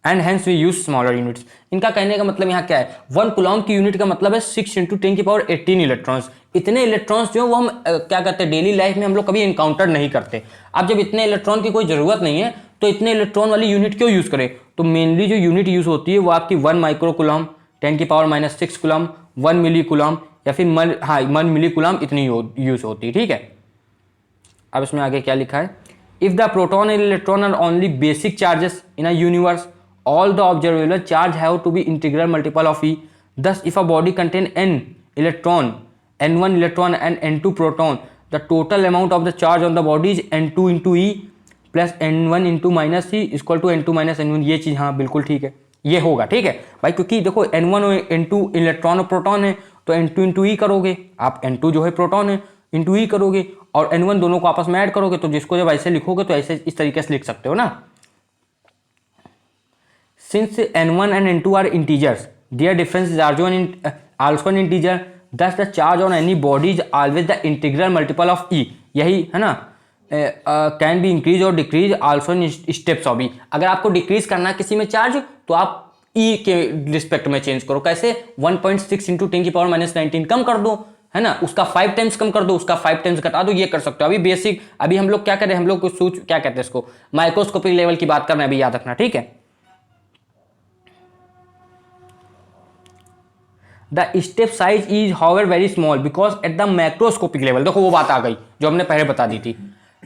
and hence we use smaller units. इनका कहने का मतलब यहाँ क्या है, 1 कूलॉम की यूनिट का मतलब है 6 × 10⁻18 इलेक्ट्रॉन्स। इतने इलेक्ट्रॉन्स जो वो हम क्या कहते हैं डेली लाइफ में हम लोग कभी इनकाउंटर नहीं करते। अब जब इतने इलेक्ट्रॉन की कोई ज़रूरत नहीं है तो इतने इलेक्ट्रॉन वाली यूनिट क्यों यूज़ करें। तो मेनली जो यूनिट यूज़ होती है वो आपकी 1 माइक्रो कूलॉम, 10⁻⁻6 कूलॉम, 1 मिली कूलॉम या फिर 1 मिली कूलॉम इतनी यूज़ होती है, ठीक है। अब इसमें आगे क्या लिखा है, if the proton and electron are only basic charges in a universe all the observable charge have to be integral multiple of E. Thus, if a body contain n electron, n1 electron and n2 proton, the total amount of the charge on the body is n2 × E plus n1 × -E equal to n2 - n1। ये चीज़ हाँ बिल्कुल ठीक है, ये होगा, ठीक है भाई, क्योंकि देखो n1 और n2 इलेक्ट्रॉन और प्रोटॉन है तो n2 × E करोगे आप, n2 जो है प्रोटॉन है इंटू ई करोगे और N1 दोनों को आपस में ऐड करोगे, तो जिसको जब ऐसे लिखोगे तो ऐसे इस तरीके से लिख सकते हो ना। Since N1 and N2 are integers, their difference is also an integer, thus the charge on any body is always the integral multiple of E, यही है ना। Can be increase or decrease also in steps of E. अगर आपको decrease करना है किसी में charge तो आप ई के रिस्पेक्ट में चेंज करो। कैसे? 1.6 इंटू 10⁻⁻19 कम कर दो, है ना, उसका 5 टाइम्स कम कर दो, उसका 5 टाइम्स घटा दो, ये कर सकते हो। अभी बेसिक, अभी हम लोग क्या करें, हम लोग क्या कहते हैं इसको, माइक्रोस्कोपिक लेवल की बात करना है, अभी याद रखना, ठीक है। The step size is however very small because at the macroscopic level, देखो वो बात आ गई जो हमने पहले बता दी थी।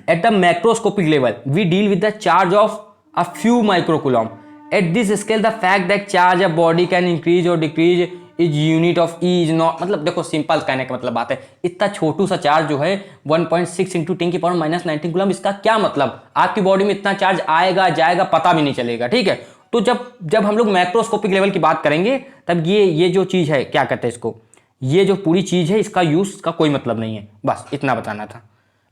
At the macroscopic level we deal with the charge of a few microcoulomb. At this scale the fact that charge of body can increase or decrease is unit of E is not, मतलब देखो simple कहने का मतलब बात है, इतना छोटू सा charge जो है 1.6 इंटू 10⁻⁻19 कूलम, इसका क्या मतलब? आपकी बॉडी में इतना चार्ज आएगा जाएगा पता भी नहीं चलेगा, ठीक है। तो जब हम लोग मैक्रोस्कोपिक लेवल की बात करेंगे तब ये जो चीज़ है, क्या कहते हैं इसको, ये जो पूरी चीज़ है इसका यूज़ का कोई मतलब नहीं है, बस इतना बताना था।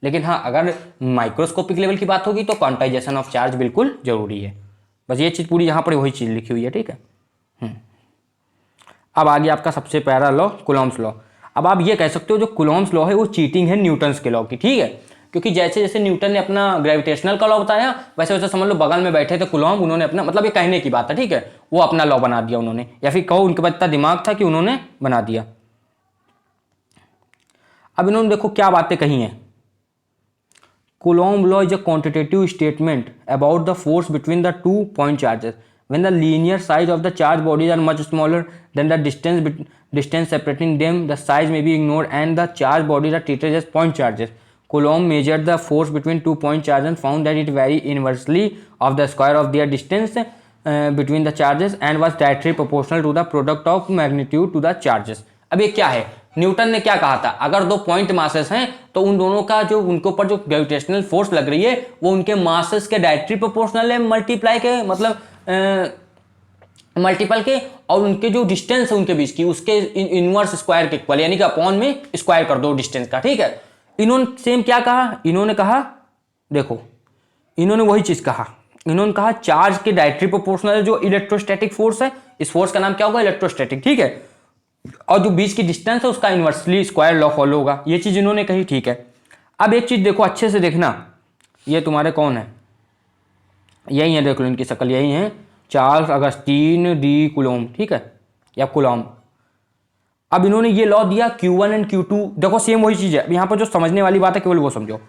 लेकिन हाँ, अगर माइक्रोस्कोपिक लेवल की बात होगी तो क्वांटाइजेशन ऑफ चार्ज बिल्कुल जरूरी है। बस ये चीज़ पूरी यहाँ पर वही चीज़ लिखी हुई है, ठीक है। अब आगे आपका सबसे पहला लॉ, कूलॉम्स लॉ। अब आप ये कह सकते हो जो कूलॉम्स लॉ है वो चीटिंग है न्यूटन्स के लॉ की, ठीक है। क्योंकि जैसे जैसे न्यूटन ने अपना ग्रेविटेशनल का लॉ बताया, वैसे वैसे समझ लो बगल में बैठे थे कूलॉम, उन्होंने अपना, मतलब ये कहने की बात है, ठीक है, वो अपना लॉ बना दिया उन्होंने, या फिर कहो उनके पास इतना दिमाग था कि उन्होंने बना दिया। अब इन्होंने देखो क्या बातें कही हैं। Coulomb law is a quantitative statement about the force between the 2 point charges when the linear size of the charge bodies are much smaller than the distance separating them, the size may be ignored and the charge bodies are treated as point charges. Coulomb measured the force between 2 point charges and found that it varied inversely of the square of their distance between the charges and was directly proportional to the product of magnitude to the charges. अब ये क्या है? Newton ने क्या कहा था, अगर दो पॉइंट मासेस हैं तो उन दोनों का जो उनके ऊपर जो ग्रेविटेशनल फोर्स लग रही है वो उनके मासेस के डायरेक्टली प्रोपोर्शनल है, मल्टीप्लाई के मतलब मल्टीपल के, और उनके जो डिस्टेंस है उनके बीच की उसके इनवर्स स्क्वायर के इक्वल, यानी कि अपॉन में स्क्वायर कर दो डिस्टेंस का, ठीक है। इन्होंने सेम क्या कहा, इन्होंने कहा, देखो इन्होंने वही चीज कहा, इन्होंने कहा चार्ज के डायरेक्टली प्रोपोर्शनल जो इलेक्ट्रोस्टैटिक फोर्स है, इस फोर्स का नाम क्या होगा, इलेक्ट्रोस्टैटिक, ठीक है, और जो बीच की डिस्टेंस है उसका इनवर्सली स्क्वायर लॉ फॉलो होगा, ये चीज इन्होंने कही, ठीक है। अब एक चीज देखो अच्छे से देखना, ये तुम्हारे कौन है, यही है, देखो इनकी शक्ल यही है, चार्ल्स अगस्टीन डी कूलॉम, ठीक है, या कूलॉम। अब इन्होंने ये लॉ दिया Q1 एंड Q2, देखो सेम वही चीज है। अब यहाँ पर जो समझने वाली बात है केवल वो समझो,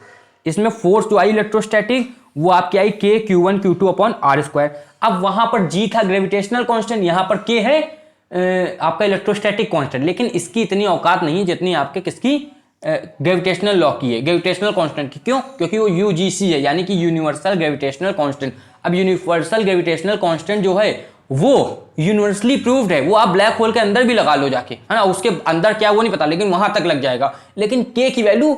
इसमें फोर्स जो आई इलेक्ट्रोस्टैटिक वो आपकी आई K Q1 Q2 upon R square. अब वहां पर G था ग्रेविटेशनल कांस्टेंट, यहाँ पर K है आपका इलेक्ट्रोस्टैटिक कांस्टेंट, लेकिन इसकी इतनी औकात नहीं जितनी आपके किसकी ग्रेविटेशनल लॉ की है, ग्रेविटेशनल कांस्टेंट की। क्यों? क्योंकि वो UGC है, यानी कि यूनिवर्सल ग्रेविटेशनल कांस्टेंट। अब यूनिवर्सल ग्रेविटेशनल कांस्टेंट जो है वो यूनिवर्सली प्रूव्ड है, वो आप ब्लैक होल के अंदर भी लगा लो जाके, है ना, उसके अंदर क्या वो नहीं पता, लेकिन वहां तक लग जाएगा। लेकिन K की वैल्यू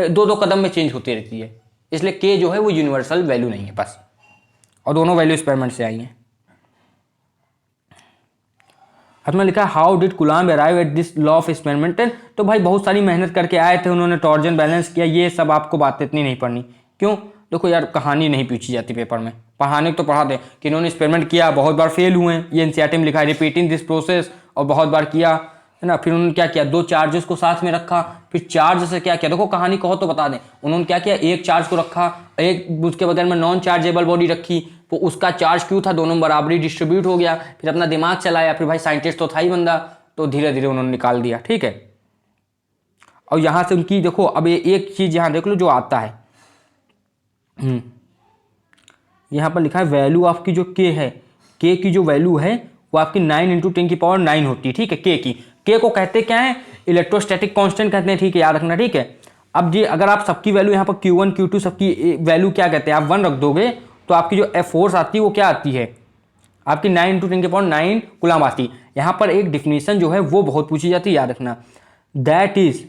2-2 कदम में चेंज होती रहती है, इसलिए K जो है वो यूनिवर्सल वैल्यू नहीं है बस, और दोनों वैल्यू एक्सपेरिमेंट से आई हैं। में लिखा how did Coulomb arrive at this law of experiment, तो भाई बहुत सारी मेहनत करके आए थे उन्होंने, टॉर्जन बैलेंस किया, ये सब आपको बातें इतनी नहीं पढ़नी। क्यों? देखो यार कहानी नहीं पूछी जाती पेपर में, पढ़ाने तो पढ़ा दे कि इन्होंने एक्सपेरिमेंट किया, बहुत बार फेल हुए हैं, ये एनसीईआरटी में लिखा है रिपीटिंग दिस प्रोसेस, और बहुत बार किया, है ना। फिर उन्होंने क्या किया, 2 चार्जेस को साथ में रखा, फिर चार्ज से क्या किया, देखो कहानी कहो तो बता दें, उन्होंने क्या किया, एक चार्ज को रखा, एक उसके बगल में नॉन चार्जेबल बॉडी रखी, तो उसका चार्ज क्यों था, दोनों बराबरी डिस्ट्रीब्यूट हो गया, फिर अपना दिमाग चलाया, फिर भाई साइंटिस्ट तो था ही बंदा, तो धीरे धीरे उन्होंने निकाल दिया, ठीक है। और यहां से उनकी देखो, अब ये एक चीज यहां देख लो जो आता है, यहां पर लिखा है वैल्यू ऑफ की जो K है, K की जो वैल्यू है वो आपकी 9 × 10⁻9 होती है, ठीक है। K को कहते क्या है, इलेक्ट्रोस्टैटिक कांस्टेंट कहते हैं, ठीक है, याद रखना, ठीक है। अब जी अगर आप सबकी वैल्यू यहाँ पर Q1 Q2 सबकी वैल्यू क्या कहते हैं, आप 1 रख दोगे तो आपकी जो फोर्स आती है वो क्या आती है, आपकी 9 × 10⁻9 कूलॉम आती है। यहाँ पर एक डिफिनीशन जो है वो बहुत पूछी जाती है, याद रखना, that is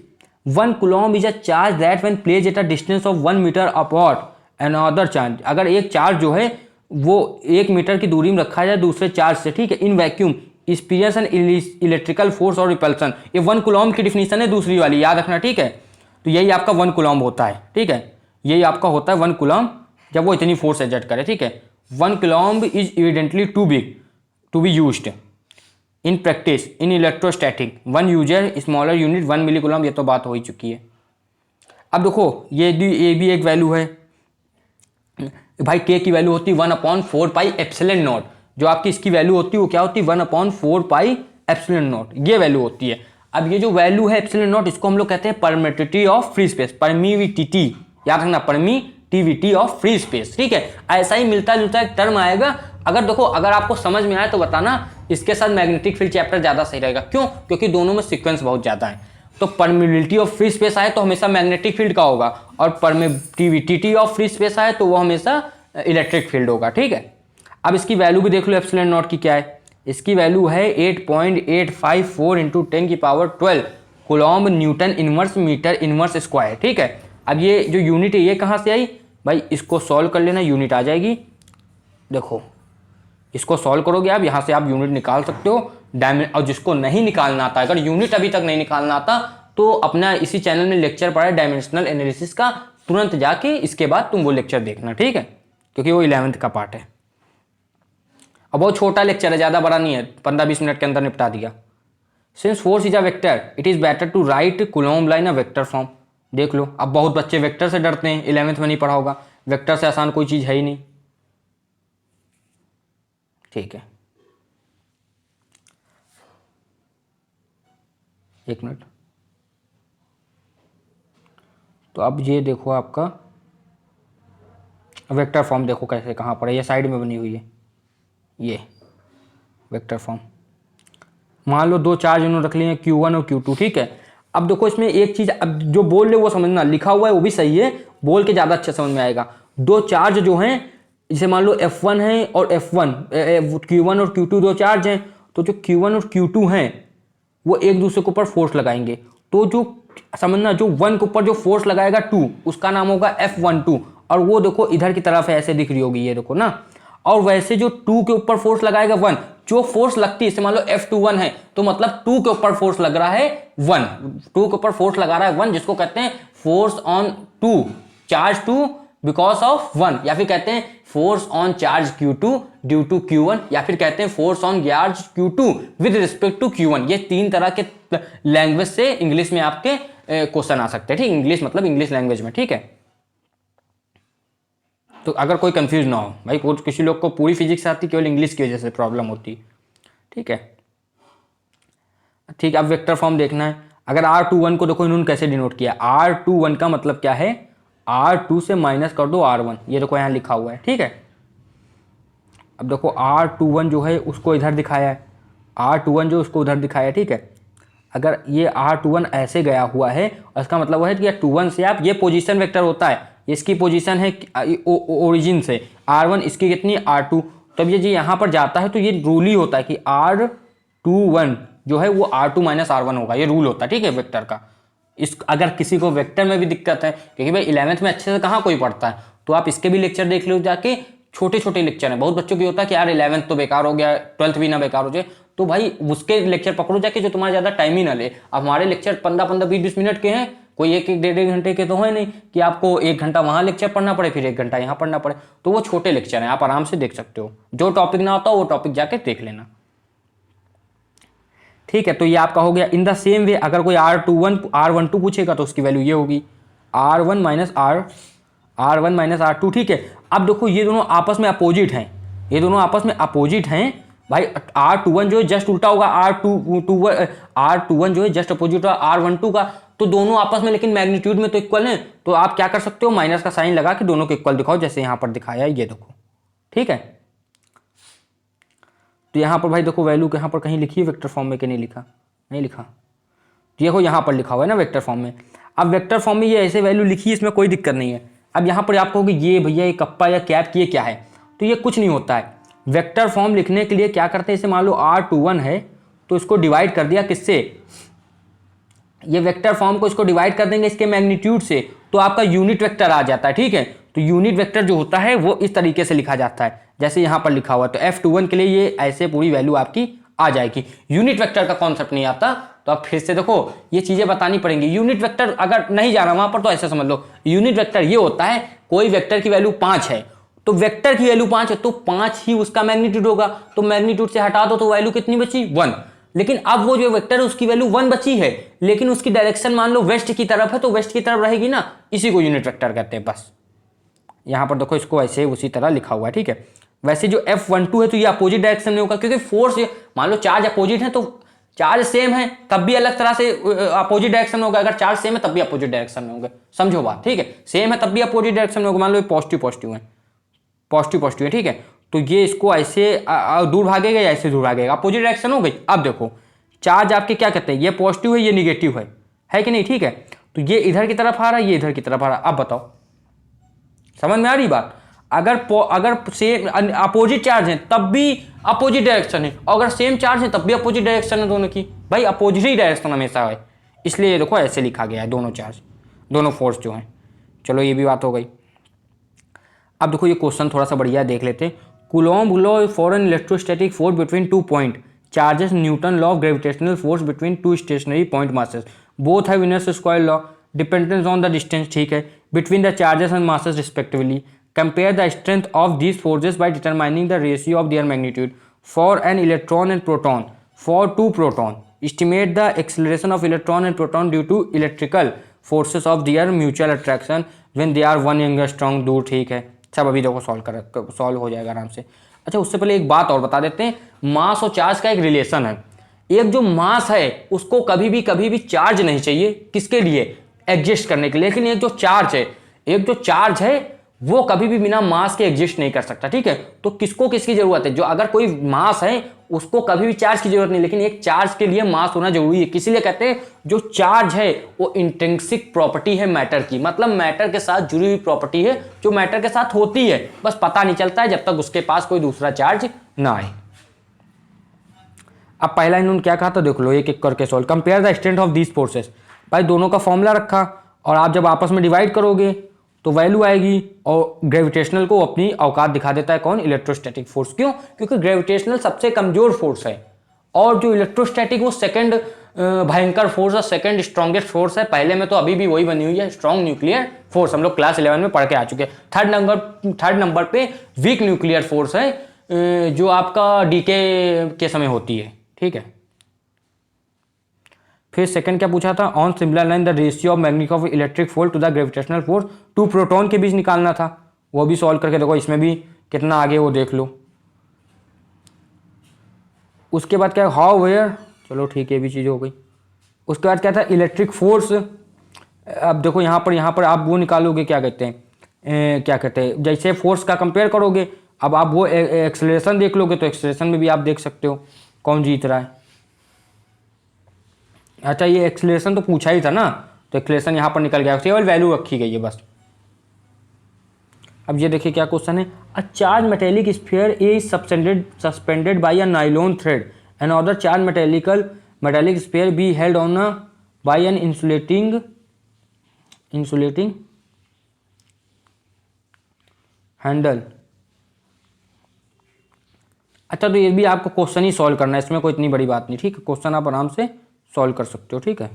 1 coulomb is a charge that when placed at a distance of 1 metre apart another charge. अगर एक चार्ज जो है वो 1 मीटर की दूरी में रखा जाए दूसरे चार्ज से, ठीक है, in vacuum experience and electrical force और रिपल्सन, ये 1 कूलॉम की डिफिनीशन है दूसरी वाली, याद रखना, ठीक है। तो यही आपका 1 कूलम्ब होता है, ठीक है, यही आपका होता है 1 कूलम्ब जब वो इतनी फोर्स एग्जर्ट करे, ठीक है। 1 coulomb is evidently too big to be used in practice in electrostatic, 1 user smaller unit 1 milli coulomb, ये तो बात हो ही चुकी है। अब देखो ये भी एक वैल्यू है भाई, के की वैल्यू होती है 1/4 पाई एप्सिलॉन नॉट, जो आपकी इसकी वैल्यू होती है वो क्या होती है 1/4 पाई एप्सिलॉन नॉट, ये वैल्यू होती है। अब ये जो वैल्यू है एप्सिलॉन नॉट, इसको हम लोग कहते हैं permittivity of free space, permittivity, याद रखना परमिटिविटी ऑफ फ्री स्पेस, ठीक है। ऐसा ही मिलता जुलता एक टर्म आएगा। अगर देखो अगर आपको समझ में आए तो बताना, इसके साथ मैग्नेटिक फील्ड चैप्टर ज्यादा सही रहेगा, क्यों? क्योंकि दोनों में सीक्वेंस बहुत ज्यादा है। तो परमिटिविटी ऑफ फ्री स्पेस आए तो हमेशा मैग्नेटिक फील्ड का होगा, और परमिटिविटी ऑफ फ्री स्पेस आए तो वो हमेशा इलेक्ट्रिक फील्ड होगा, ठीक है। अब इसकी वैल्यू भी देख लो एप्सिलॉन नॉट की क्या है, इसकी वैल्यू है 8.854 into 10⁻12 coulomb newton inverse metre inverse square, ठीक है। अब ये जो यूनिट है ये कहाँ से आई भाई, इसको सॉल्व कर लेना, यूनिट आ जाएगी। देखो इसको सॉल्व करोगे आप, यहाँ से आप यूनिट निकाल सकते हो, और जिसको नहीं निकालना आता, अगर यूनिट अभी तक नहीं निकालना आता तो अपना इसी चैनल में लेक्चर पड़ा है डायमेंशनल एनालिसिस का, तुरंत जाके इसके बाद तुम वो लेक्चर देखना, ठीक है, क्योंकि वो 11th का पार्ट है। अब बहुत छोटा लेक्चर है, ज़्यादा बड़ा नहीं है, 15-20 मिनट के अंदर निपटा दिया। Since force is a vector it is better to write coulomb line a vector form. देख लो, अब बहुत बच्चे वेक्टर से डरते हैं, 11th में नहीं पढ़ा होगा, वेक्टर से आसान कोई चीज़ है ही नहीं, ठीक है। एक मिनट, तो अब ये देखो आपका वेक्टर फॉर्म देखो कैसे कहाँ पर है, ये साइड में बनी हुई है ये वेक्टर फॉर्म। मान लो दो चार्ज इन्होंने रख लिए हैं Q1 और Q2, ठीक है। अब देखो इसमें एक चीज़, अब जो बोल रहे वो समझना, लिखा हुआ है वो भी सही है, बोल के ज़्यादा अच्छा समझ में आएगा। दो चार्ज जो हैं, जैसे मान लो F1 है और F1, Q1 और Q2 दो चार्ज हैं, तो जो Q1 और Q2 हैं वो एक दूसरे के ऊपर फोर्स लगाएंगे, तो जो समझना जो 1 के ऊपर जो फोर्स लगाएगा 2, उसका नाम होगा F12, और वो देखो इधर की तरफ ऐसे दिख रही होगी, ये देखो ना। और वैसे जो 2 के ऊपर फोर्स लगाएगा 1, जो फोर्स लगती है, मान लो F21 है तो मतलब 2 के ऊपर फोर्स लग रहा है 1, 2 के ऊपर फोर्स लगा रहा है 1, जिसको कहते हैं force on 2 charge 2 because of 1, या फिर कहते हैं force on charge Q2 due to Q1, या फिर कहते हैं force on charge Q2 with respect to Q1। ये 3 तरह के लैंग्वेज से इंग्लिश में आपके क्वेश्चन आ सकते हैं, ठीक, इंग्लिश मतलब इंग्लिश लैंग्वेज में, ठीक है। तो अगर कोई कंफ्यूज ना हो भाई, किसी लोग को पूरी फिजिक्स आती, केवल इंग्लिश की वजह से प्रॉब्लम होती, ठीक है। ठीक, अब वेक्टर फॉर्म देखना है। अगर R21 को देखो इन्होंने कैसे डिनोट किया, R21 का मतलब क्या है, R2 से माइनस कर दो R1, ये देखो यहाँ लिखा हुआ है, ठीक है। अब देखो R21 जो है उसको इधर दिखाया है, R21 जो उसको उधर दिखाया है, ठीक है। अगर ये R21 ऐसे गया हुआ है, इसका मतलब है कि 21 से आप, ये पोजीशन वेक्टर होता है, इसकी पोजीशन है ओरिजिन से R1, इसकी कितनी R2, तब ये जी यहाँ पर जाता है तो ये रूल ही होता है कि R21 जो है वो R2 माइनस R1 होगा, ये रूल होता है, ठीक है, वेक्टर का। इस अगर किसी को वेक्टर में भी दिक्कत है, क्योंकि भाई 11th में अच्छे से कहाँ कोई पढ़ता है, तो आप इसके भी लेक्चर देख लो जाके, छोटे छोटे लेक्चर हैं। बहुत बच्चों की होता है कि यार 11th तो बेकार हो गया, 12th भी ना बेकार हो जाए, तो भाई उसके लेक्चर पकड़ो जाके जो तुम्हारा ज़्यादा टाइम ही ना ले। अब हमारे लेक्चर 15-15, 20-20 मिनट के हैं, कोई 1-1, 1.5 घंटे के तो है नहीं कि आपको 1 घंटा वहाँ लेक्चर पढ़ना पड़े फिर 1 घंटा यहाँ पढ़ना पड़े, तो वो छोटे लेक्चर हैं, आप आराम से देख सकते हो। जो टॉपिक ना होता हो वो टॉपिक जाके देख लेना, ठीक है। तो ये आपका हो गया। इन द सेम वे अगर कोई R12 पूछेगा तो उसकी वैल्यू ये होगी R1 माइनस R2, ठीक है। अब देखो ये दोनों आपस में अपोजिट हैं, ये दोनों आपस में अपोजिट हैं भाई। R21 जो है जस्ट उल्टा होगा R21 जो है जस्ट अपोजिट होगा R12 का, तो दोनों आपस में लेकिन मैग्नीट्यूड में तो इक्वल हैं, तो आप क्या कर सकते हो, माइनस का साइन लगा के दोनों को इक्वल दिखाओ, जैसे यहाँ पर दिखाया है, ये देखो, ठीक है। तो यहाँ पर भाई देखो वैल्यू यहाँ पर कहीं लिखी है वेक्टर फॉर्म में कि नहीं लिखा, नहीं लिखा, तो देखो यहाँ पर लिखा हुआ है ना वेक्टर फॉर्म में। अब वेक्टर फॉर्म में ये ऐसे वैल्यू लिखी है, इसमें कोई दिक्कत नहीं है। अब यहाँ पर आप कहोगे ये भैया ये कप्पा या कैप की ये क्या है, तो ये कुछ नहीं होता है। वेक्टर फॉर्म लिखने के लिए क्या करते हैं, इसे मान लो R21 है तो इसको डिवाइड कर दिया किससे, ये वेक्टर फॉर्म को इसको डिवाइड कर देंगे इसके मैग्नीट्यूड से, तो आपका यूनिट वेक्टर आ जाता है, ठीक है। तो यूनिट वेक्टर जो होता है वो इस तरीके से लिखा जाता है जैसे यहाँ पर लिखा हुआ है। तो F21 के लिए ये ऐसे पूरी वैल्यू आपकी आ जाएगी। यूनिट वेक्टर का कॉन्सेप्ट नहीं आता, तो अब फिर से देखो ये चीजें बतानी पड़ेंगी। यूनिट वेक्टर अगर नहीं जाना वहां पर तो ऐसे समझ लो, यूनिट वेक्टर ये होता है कोई वेक्टर की वैल्यू 5 है तो वेक्टर की वैल्यू 5 है तो 5 ही उसका मैग्नीट्यूड होगा, तो मैग्नीट्यूड से हटा दो तो वैल्यू कितनी बची 1। लेकिन अब वो जो वेक्टर है उसकी वैल्यू 1 बची है, लेकिन उसकी डायरेक्शन मान लो वेस्ट की तरफ है तो वेस्ट की तरफ रहेगी ना, इसी को यूनिट वेक्टर कहते हैं। बस यहां पर देखो इसको ऐसे उसी तरह लिखा हुआ है, ठीक है। वैसे जो F12 है तो ये अपोजिट डायरेक्शन में होगा, क्योंकि फोर्स मान लो चार्ज अपोजिट है तो चार्ज सेम है तब भी अलग तरह से अपोजिट डायरेक्शन में होगा, अगर चार्ज सेम है तब भी अपोजिट डायरेक्शन में होंगे, समझो बात, ठीक है। सेम है तब भी अपोजिट डायरेक्शन में होगा, मान लो पॉजिटिव पॉजिटिव है, पॉजिटिव पॉजिटिव है, ठीक है। तो ये इसको ऐसे दूर भागेगा या ऐसे दूर भागेगा, अपोजिट डायरेक्शन हो गई। अब देखो चार्ज आपके क्या कहते हैं, ये पॉजिटिव है ये निगेटिव है कि नहीं, ठीक है। तो ये इधर की तरफ आ रहा है ये इधर की तरफ आ रहा है। अब बताओ समझ में आ रही बात, अगर सेम अपोजिट चार्ज है तब भी अपोजिट डायरेक्शन है, और अगर सेम चार्ज है तब भी अपोजिट डायरेक्शन है दोनों की, भाई अपोजिट ही डायरेक्शन हमेशा है, इसलिए देखो ऐसे लिखा गया है दोनों चार्ज, दोनों फोर्स जो हैं। चलो ये भी बात हो गई। अब देखो ये क्वेश्चन थोड़ा सा बढ़िया देख लेते हैं। Coulomb law for an electrostatic force between 2 point charges, newton law of gravitational force between 2 stationary point masses, both have inverse square law, dependence on the distance, ठीक है, between the charges and masses respectively, compare the strength of these forces by determining the ratio of their magnitude for an electron and proton for 2 proton, estimate the acceleration of electron and proton due to electrical forces of their mutual attraction when they are 1 angstrom strong दूर, ठीक है। सब अभी देखो solve हो जाएगा आराम से। अच्छा उससे पहले एक बात और बता देते हैं, मास और चार्ज का एक रिलेशन है। एक जो मास है उसको कभी भी चार्ज नहीं चाहिए, किसके लिए, एग्जिस्ट करने के लिए, लेकिन एक जो चार्ज है वो कभी भी बिना मास के एग्जिस्ट नहीं कर सकता, ठीक है। तो किसको किसकी जरूरत है, जो अगर कोई मास है उसको कभी भी चार्ज की जरूरत नहीं, लेकिन एक चार्ज के लिए मास होना जरूरी है। किसी कहते हैं जो चार्ज है वो इंट्रिंसिक प्रॉपर्टी है मैटर की, मतलब मैटर के साथ जुड़ी हुई प्रॉपर्टी है जो मैटर के साथ होती है, बस पता नहीं चलता है जब तक उसके पास कोई दूसरा चार्ज ना आए। अब पहला इन्होंने क्या कहा था देख लो एक एक करके solve. Compare the strength of these forces, भाई दोनों का फॉर्मूला रखा और आप जब आपस में डिवाइड करोगे तो वैल्यू आएगी, और ग्रेविटेशनल को अपनी औकात दिखा देता है कौन, इलेक्ट्रोस्टैटिक फोर्स। क्यों, क्योंकि ग्रेविटेशनल सबसे कमजोर फोर्स है और जो इलेक्ट्रोस्टैटिक वो सेकंड भयंकर फोर्स है, सेकंड स्ट्रॉन्गेस्ट फोर्स है। पहले में तो अभी भी वही बनी हुई है स्ट्रॉन्ग न्यूक्लियर फोर्स, हम लोग क्लास 11 में पढ़ के आ चुके हैं। थर्ड नंबर पे वीक न्यूक्लियर फोर्स है जो आपका डीके के समय होती है, ठीक है। फिर सेकंड क्या पूछा था, on similar line the ratio of magnetic of electric force to the gravitational force 2 proton के बीच निकालना था, वो भी सॉल्व करके देखो, इसमें भी कितना आगे वो देख लो। उसके बाद क्या, हाउ वेयर, चलो ठीक है ये भी चीज़ हो गई। उसके बाद क्या था, इलेक्ट्रिक फोर्स। अब देखो यहाँ पर आप वो निकालोगे क्या कहते हैं जैसे फोर्स का कंपेयर करोगे, अब आप वो एक्सेलरेशन देख लोगे तो एक्सेलरेशन में भी आप देख सकते हो कौन जीत रहा है। अच्छा ये एक्सेलरेशन तो पूछा ही था ना, तो एक्सेलरेशन यहाँ पर निकल गया, केवल वैल्यू रखी गई है बस। अब ये देखिए क्या क्वेश्चन है, a charge metallic sphere is suspended by a nylon thread, an other charge metallic sphere be held on by an insulating handle. अच्छा तो ये भी आपको क्वेश्चन ही सॉल्व करना है, इसमें कोई इतनी बड़ी बात नहीं, ठीक है। क्वेश्चन आप आराम से सॉल्व कर सकते हो, ठीक है।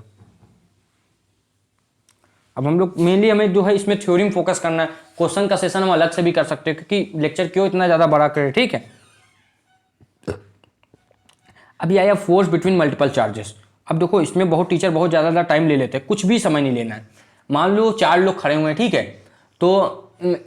अब हम लोग मेनली हमें जो है इसमें थ्योरी में फोकस करना है, क्वेश्चन का सेशन हम अलग से भी कर सकते हैं, क्योंकि लेक्चर क्यों इतना ज़्यादा बड़ा करे, ठीक है। अभी आया फोर्स बिटवीन मल्टीपल चार्जेस। अब देखो इसमें टीचर बहुत ज़्यादा टाइम ले लेते हैं, कुछ भी समय नहीं लेना है। मान लो 4 लोग खड़े हुए हैं, ठीक है, तो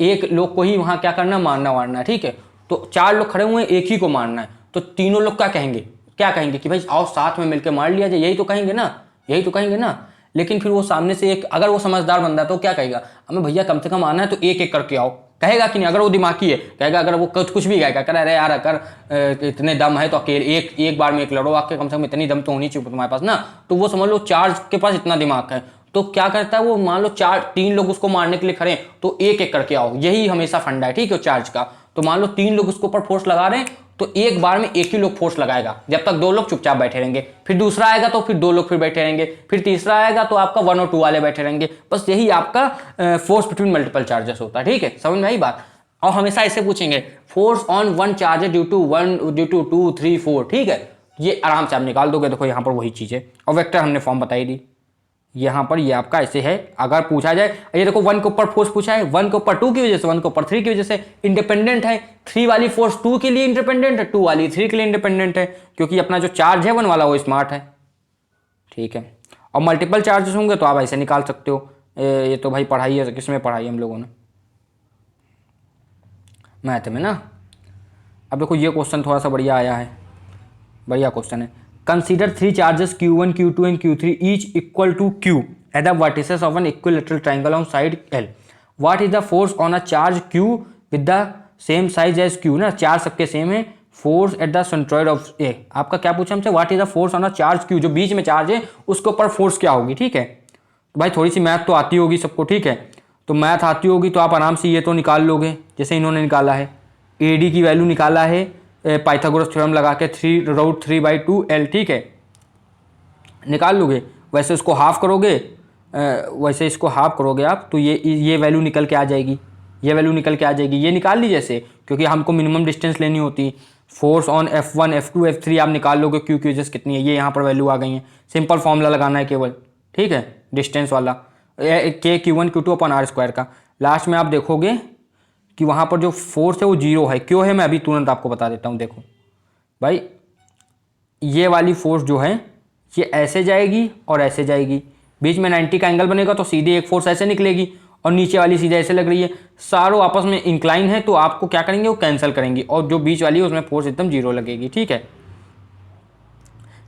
एक लोग को ही वहाँ क्या करना, मारना वारना है, ठीक है। तो 4 लोग खड़े हुए हैं, एक ही को मारना है, तो तीनों लोग क्या कहेंगे कि भाई आओ साथ में मिलकर मार लिया जाए, यही तो कहेंगे ना। लेकिन फिर वो सामने से एक, अगर वो समझदार बंदा है तो क्या कहेगा, हमें भैया कम से कम आना है तो एक एक करके आओ, कहेगा कि नहीं। अगर वो दिमागी है कहेगा, अगर वो कुछ भी कहेगा, कह अरे यार अगर इतने दम है तो अकेले एक बार में एक लड़ो, आपके कम से कम इतनी दम तो होनी चाहिए तुम्हारे पास ना। तो वो समझ लो चार्ज के पास इतना दिमाग है, तो क्या करता है वो, मान लो 3 लोग उसको मारने के लिए खड़े हैं तो एक एक करके आओ, यही हमेशा फंडा है, ठीक है, चार्ज का। तो मान लो 3 लोग उसके ऊपर फोर्स लगा रहे हैं तो एक बार में एक ही लोग फोर्स लगाएगा, जब तक 2 लोग चुपचाप बैठे रहेंगे, फिर दूसरा आएगा तो फिर 2 लोग फिर बैठे रहेंगे, फिर तीसरा आएगा तो आपका 1 और 2 वाले बैठे रहेंगे। बस यही आपका फोर्स बिटवीन मल्टीपल चार्जेस होता है, ठीक है, समझ में आई बात। और हमेशा ऐसे पूछेंगे force on 1 charge due to 2 3 4, ठीक है। ये आराम से आप निकाल दोगे। देखो यहाँ पर वही चीज़ है, और वेक्टर हमने फॉर्म बताई दी। यहाँ पर ये आपका ऐसे है। अगर पूछा जाए, ये देखो 1 के ऊपर फोर्स पूछा है, 1 के ऊपर 2 की वजह से, 1 के ऊपर 3 की वजह से इंडिपेंडेंट है। 3 वाली फोर्स 2 के लिए इंडिपेंडेंट है, 2 वाली 3 के लिए इंडिपेंडेंट है, क्योंकि अपना जो चार्ज है 1 वाला वो स्मार्ट है, ठीक है। और मल्टीपल चार्जेस होंगे तो आप ऐसे निकाल सकते हो। ये तो भाई पढ़ाई है, किसमें पढ़ाई हम लोगों ने, मैथ में ना। अब देखो ये क्वेश्चन थोड़ा सा बढ़िया आया है, बढ़िया क्वेश्चन है। Consider 3 charges Q1, Q2 and Q3 each equal to Q at the vertices of an equilateral triangle on side L। What is the force on a charge Q with the same size as Q ना, charge सबके same है। Force at the centroid of A. आपका क्या पूछा हमसे, what is the force on a charge Q, जो बीच में charge है उसके ऊपर फोर्स क्या होगी, ठीक है। तो भाई थोड़ी सी मैथ तो आती होगी सबको, ठीक है। तो मैथ आती होगी तो आप आराम से ये तो निकाल लोगे, जैसे इन्होंने निकाला है। AD की वैल्यू निकाला है पाइथागोरस थ्योरम लगा के 3√3/2L, ठीक है, निकाल लोगे। वैसे इसको हाफ करोगे, वैसे इसको हाफ करोगे आप तो ये वैल्यू निकल के आ जाएगी, ये वैल्यू निकल के आ जाएगी। ये निकाल ली जैसे, क्योंकि हमको मिनिमम डिस्टेंस लेनी होती। Force on F1, F2, F3 आप निकाल लोगे Q की वजह से कितनी है, ये यहाँ पर वैल्यू आ गई है। सिंपल फॉर्मूला लगाना है केवल, ठीक है, डिस्टेंस वाला K Q1 Q2 upon R² का। लास्ट में आप देखोगे कि वहाँ पर जो फोर्स है वो 0 है। क्यों है मैं अभी तुरंत आपको बता देता हूँ। देखो भाई ये वाली फोर्स जो है ये ऐसे जाएगी और ऐसे जाएगी, बीच में 90 का एंगल बनेगा तो सीधे एक फोर्स ऐसे निकलेगी, और नीचे वाली सीधे ऐसे लग रही है। सारों आपस में इंक्लाइन है, तो आपको क्या करेंगे, वो कैंसिल करेंगे, और जो बीच वाली है उसमें फोर्स एकदम 0 लगेगी, ठीक है।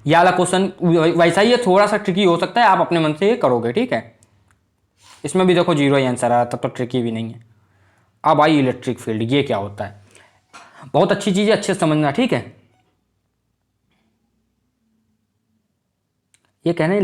यह वाला क्वेश्चन वैसा ही है, थोड़ा सा ट्रिकी हो सकता है, आप अपने मन से ये करोगे, ठीक है। इसमें भी देखो 0 ही आंसर आया, तब तो ट्रिकी भी नहीं है। अब आई इलेक्ट्रिक फील्ड, ये क्या होता है, बहुत अच्छी चीज़ है, अच्छे से समझना, ठीक है। ये कह रहे हैं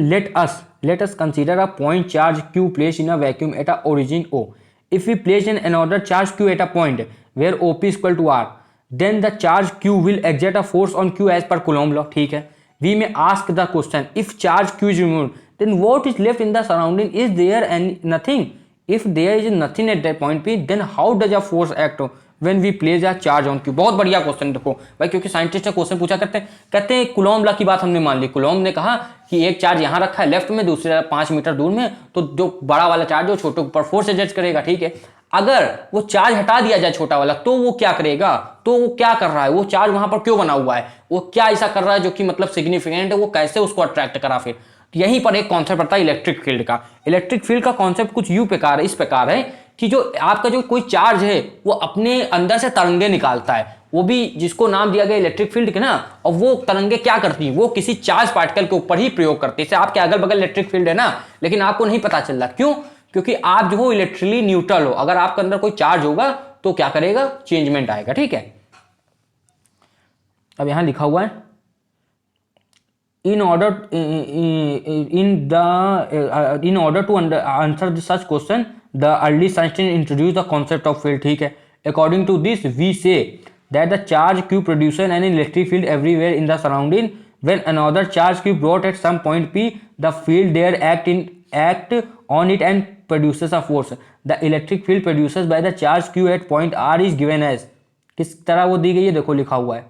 let us consider a point charge Q place in a vacuum at a origin O। If we place in another charge Q at a point where OP equal to R, then the charge Q will exert a force on Q as per coulomb law, ठीक है। We may ask the question, if charge Q is removed then what is left in the surrounding, is there any nothing. If there is nothing at that point P, then how does a force act when we place a charge on Q। बहुत बढ़िया question देखो भाई, क्योंकि scientist ने question पूछा कहते हैं Coulomb law की बात हमने मान ली। कूलॉम ने कहा कि एक चार्ज यहाँ रखा है लेफ्ट में, दूसरा 5 मीटर दूर में, तो जो बड़ा वाला चार्ज है छोटे ऊपर फोर्स एडजस्ट करेगा, ठीक है। अगर वो चार्ज हटा दिया जाए छोटा वाला, तो वो क्या करेगा, तो वो क्या कर रहा है, वो चार्ज वहां पर क्यों बना हुआ है, वो क्या ऐसा कर रहा है जो कि मतलब सिग्निफिकेंट है, वो कैसे उसको अट्रैक्ट करा। फिर यहीं पर एक कॉन्सेप्ट आता है इलेक्ट्रिक फील्ड का। इलेक्ट्रिक फील्ड का कॉन्सेप्ट कुछ इस प्रकार है कि जो आपका जो कोई चार्ज है वो अपने अंदर से तरंगे निकालता है, वो भी जिसको नाम दिया गया इलेक्ट्रिक फील्ड के ना। और वो तरंगे क्या करती हैं, वो किसी चार्ज पार्टिकल के ऊपर ही प्रयोग करती है। जैसे आपके अगल बगल इलेक्ट्रिक फील्ड है ना, लेकिन आपको नहीं पता चल रहा, क्यों, क्योंकि आप जो हो इलेक्ट्रिकली न्यूट्रल हो। अगर आपके अंदर कोई चार्ज होगा तो क्या करेगा, चेंजमेंट आएगा, ठीक है। अब यहां लिखा हुआ है in order to answer such question, the early scientists introduced the concept of field, ठीक है। According to this, we say that the charge Q produces an electric field everywhere in the surrounding. When another charge Q brought at some point P, the field there act on it and produces a force. The electric field produced by the charge Q at point R is given as, किस तरह वो दी गई है, देखो लिखा हुआ है,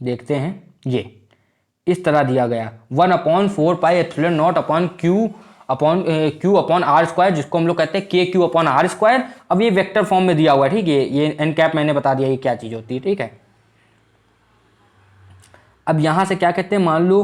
देखते हैं। ये इस तरह दिया गया 1/4πε0 अपॉन Q अपॉन R², जिसको हम लोग कहते हैं KQ अपॉन R²। अब ये वेक्टर फॉर्म में दिया हुआ है, ठीक है। ये एन कैप मैंने बता दिया ये क्या चीज होती है, ठीक है। अब यहां से क्या कहते हैं, मान लो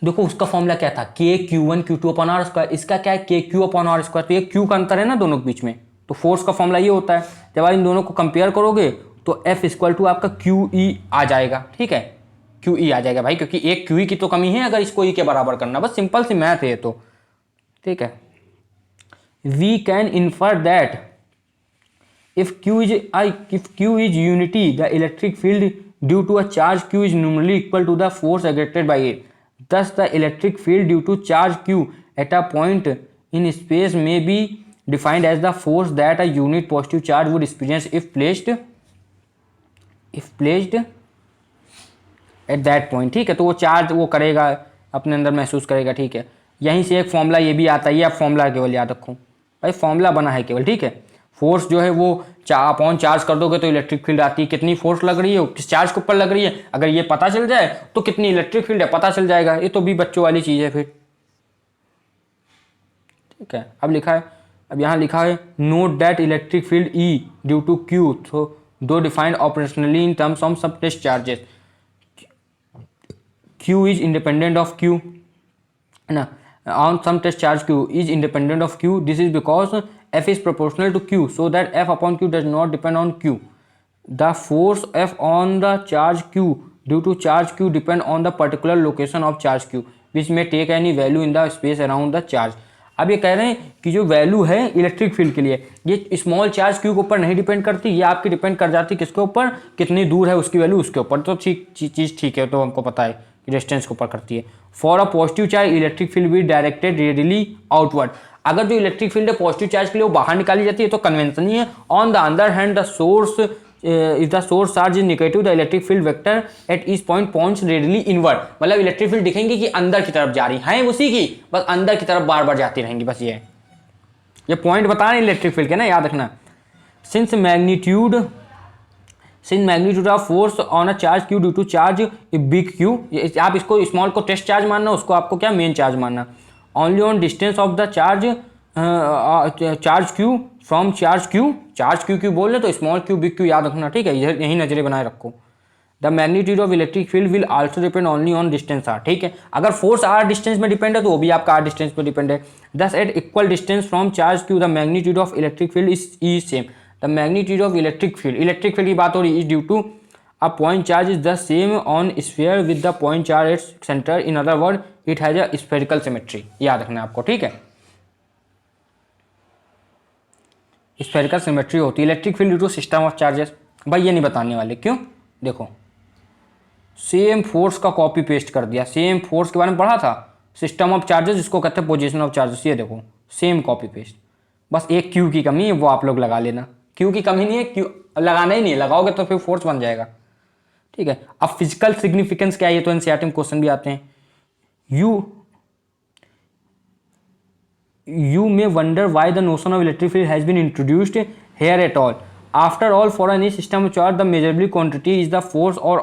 देखो उसका फॉर्मूला क्या था, KQ1 Q2 अपॉन R²। इसका क्या है, KQ अपॉन R²। तो ये Q का अंतर है ना दोनों के बीच में, तो फोर्स का फॉर्मूला ये होता है। जब आप इन दोनों को कंपेयर करोगे तो F इक्वल टू आपका QE आ जाएगा, ठीक है। QE आ जाएगा भाई, क्योंकि एक QE की तो कमी है अगर इसको E के बराबर करना, बस सिंपल सी मैथ है तो, ठीक है। We can infer that if Q is unity, the electric field due to a charge Q is numerically equal to the force exerted by it. Thus, the electric field due to charge Q at a point in space may be defined as the force that a unit positive charge would experience if placed at that point, ठीक है। तो वो charge वो करेगा, अपने अंदर महसूस करेगा, ठीक है। यहीं से एक फॉर्मूला ये भी आता है, ये आप फॉर्मूला केवल याद रखो भाई, फॉर्मूला बना है केवल, ठीक है। फोर्स जो है वो अपॉन चार्ज कर दोगे तो इलेक्ट्रिक फील्ड आती है, कितनी फोर्स लग रही है, किस चार्ज के ऊपर लग रही है, अगर ये पता चल जाए तो कितनी इलेक्ट्रिक फील्ड है पता चल जाएगा। ये तो भी बच्चों वाली चीज़ है फिर, ठीक है। अब यहाँ लिखा है note that electric field E due to Q though defined operationally in terms of some test charges, Q is independent of Q, ना on some test charge Q is independent of Q. This is because F is proportional to Q, so that F upon Q does not depend on Q. The force F on the charge Q due to charge Q depend on the particular location of charge Q, which may take any value in the space around the charge. अब ये कह रहे हैं कि जो value है electric field के लिए ये स्मॉल चार्ज क्यू के ऊपर नहीं डिपेंड करती, ये आपकी डिपेंड कर जाती किसके ऊपर, कितनी दूर है उसकी वैल्यू उसके ऊपर। तो चीज़ ठीक है, तो हमको पता है कि डिस्टेंस के ऊपर करती है। For a positive charge electric field भी डायरेक्टेड रेडियली आउटवर्ड, अगर जो इलेक्ट्रिक फील्ड है पॉजिटिव चार्ज के लिए वो बाहर निकाली जाती है तो कन्वेंशन ही है। On the other hand the source if the source charge is negative the electric field vector at each point points radially inward, मतलब इलेक्ट्रिक फील्ड दिखेंगी कि अंदर की तरफ जा रही हैं उसी की, बस अंदर की तरफ बार बार जाती रहेंगी, बस ये पॉइंट बता रहे हैं इलेक्ट्रिक फील्ड के ना, याद रखना। Since magnitude of force on a charge q due to charge big q, आप इसको स्मॉल को टेस्ट चार्ज मानना, उसको आपको क्या मेन चार्ज मानना। Only on distance of the charge Q from charge Q बोल रहे तो स्मॉल क्यू बिग क्यू याद रखना, ठीक है, यही नजरें बनाए रखो। The magnitude of electric field will also depend only on distance r, ठीक है, अगर फोर्स आर डिस्टेंस में डिपेंड है तो वो भी आपका आर डिस्टेंस पर डिपेंड है। Thus at equal distance from charge q the magnitude of electric field is same, the magnitude of electric field की बात हो रही है, is due to a point charge is the same on sphere with the point charge at centre, in other word it has a spherical symmetry, याद रखना है आपको, ठीक है। स्फेरिकल सिमेट्री होती है electric field due to system of charges, भाई ये नहीं बताने वाले, क्यों, देखो सेम फोर्स का कॉपी पेस्ट कर दिया, सेम फोर्स के बारे में पढ़ा था, सिस्टम ऑफ चार्जेस जिसको कहते हैं पोजीशन ऑफ चार्जेस, ये देखो सेम कॉपी पेस्ट, बस एक क्यू की कमी है वो आप लोग लगा लेना, क्यू की कमी नहीं है, क्यू लगाना ही नहीं है, लगाओगे तो फिर फोर्स बन जाएगा, ठीक है। अब फिजिकल सिग्निफिकेंस क्या है, ये तो एनसीईआरटी में क्वेश्चन भी आते हैं। You may wonder why the notion of electric field has been introduced here at all. After all, for any system of charge, the measurable quantity is the force or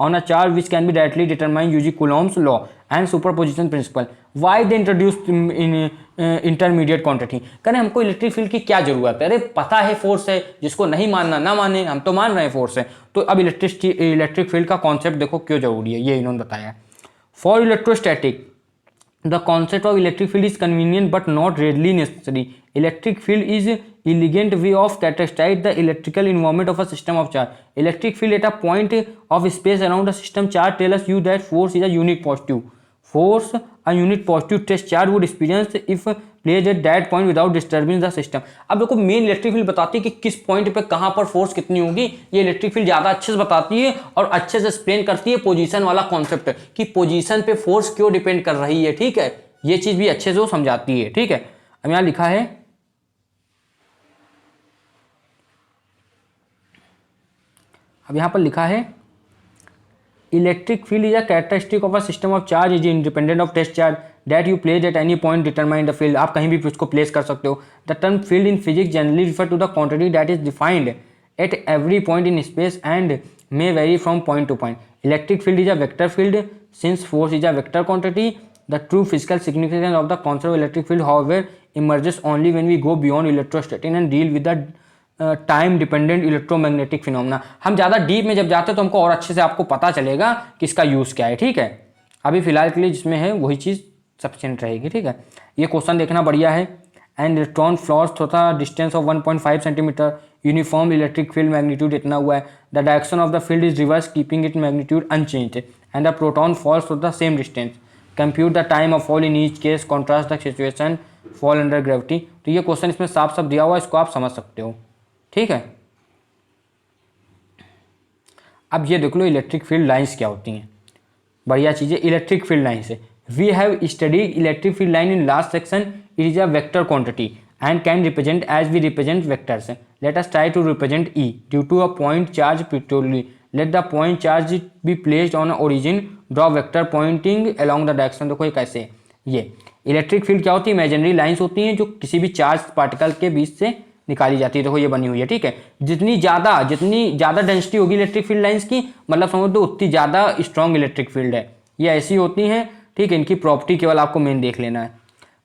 on a charge which can be directly determined using Coulomb's law and superposition principle. Why they introduced in intermediate quantity? कहने हमको electric field की क्या जरूरत है, अरे पता है force है, जिसको नहीं मानना ना माने, हम तो मान रहे हैं फोर्स है, तो अब इलेक्ट्रिक फील्ड का कॉन्सेप्ट देखो क्यों जरूरी है, ये इन्होंने बताया। For electrostatic the concept of electric field is convenient but not readily necessary. Electric field is elegant way of characterize the electrical environment of a system of charge. Electric field at a point of space around a system charge tell us you that force is a unit positive. Force a unit positive test charge would experience if placed at that point without disturbing the system. अब देखो main electric field बताती है कि किस point पे कहाँ पर force कितनी होगी, ये इलेक्ट्रिक फील्ड ज़्यादा अच्छे से बताती है और अच्छे से एक्सप्लेन करती है पोजीशन वाला कॉन्सेप्ट कि पोजीशन पे फोर्स क्यों डिपेंड कर रही है, ठीक है, ये चीज़ भी अच्छे से वो समझाती है, ठीक है। अब यहाँ लिखा है electric field is a characteristic of a system of charge is independent of test charge that you place at any point determine the field, आप कहीं भी उसको प्लेस कर सकते हो। The term field in physics generally refer to the quantity that is defined at every point in space and may vary from point to point. Electric field is a vector field since force is a vector quantity. The true physical significance of the concept of electric field however emerges only when we go beyond electrostatic and deal with the time dependent electromagnetic phenomena. हम ज़्यादा deep में जब जाते हैं तो हमको और अच्छे से आपको पता चलेगा कि इसका यूज़ क्या है, ठीक है। अभी फिलहाल के लिए जिसमें है वही चीज़ सफिशिएंट रहेगी, ठीक है। ये क्वेश्चन देखना बढ़िया है। एंड इलेक्ट्रॉन फ्लॉस थोड़ा distance of 1.5 centimetre, uniform electric field magnitude इतना हुआ है, the direction of the field is reverse keeping it magnitude unchanged and the proton falls to the same distance, compute the time of fall in each case, contrast the situation fall under gravity. तो ये question इसमें साफ साफ दिया हुआ है, इसको आप समझ सकते हो, ठीक है। अब ये देख लो इलेक्ट्रिक फील्ड लाइंस क्या होती हैं, बढ़िया चीज़ है। इलेक्ट्रिक फील्ड लाइन से we have studied electric field line in last section, it is a vector quantity and can represent as we represent vectors. Let us try to represent E due to a point charge pictorially, let the point charge be placed on origin, draw vector pointing along the direction. देखो ये कैसे, ये electric field क्या होती है, imaginary lines होती हैं जो किसी भी चार्ज पार्टिकल के बीच से निकाली जाती है। देखो ये बनी हुई है, ठीक है। जितनी ज़्यादा डेंसिटी होगी इलेक्ट्रिक फील्ड लाइंस की, मतलब समझ दो उतनी ज़्यादा स्ट्रॉन्ग इलेक्ट्रिक फील्ड है। ये ऐसी होती हैं, ठीक है। इनकी प्रॉपर्टी केवल आपको मेन देख लेना है।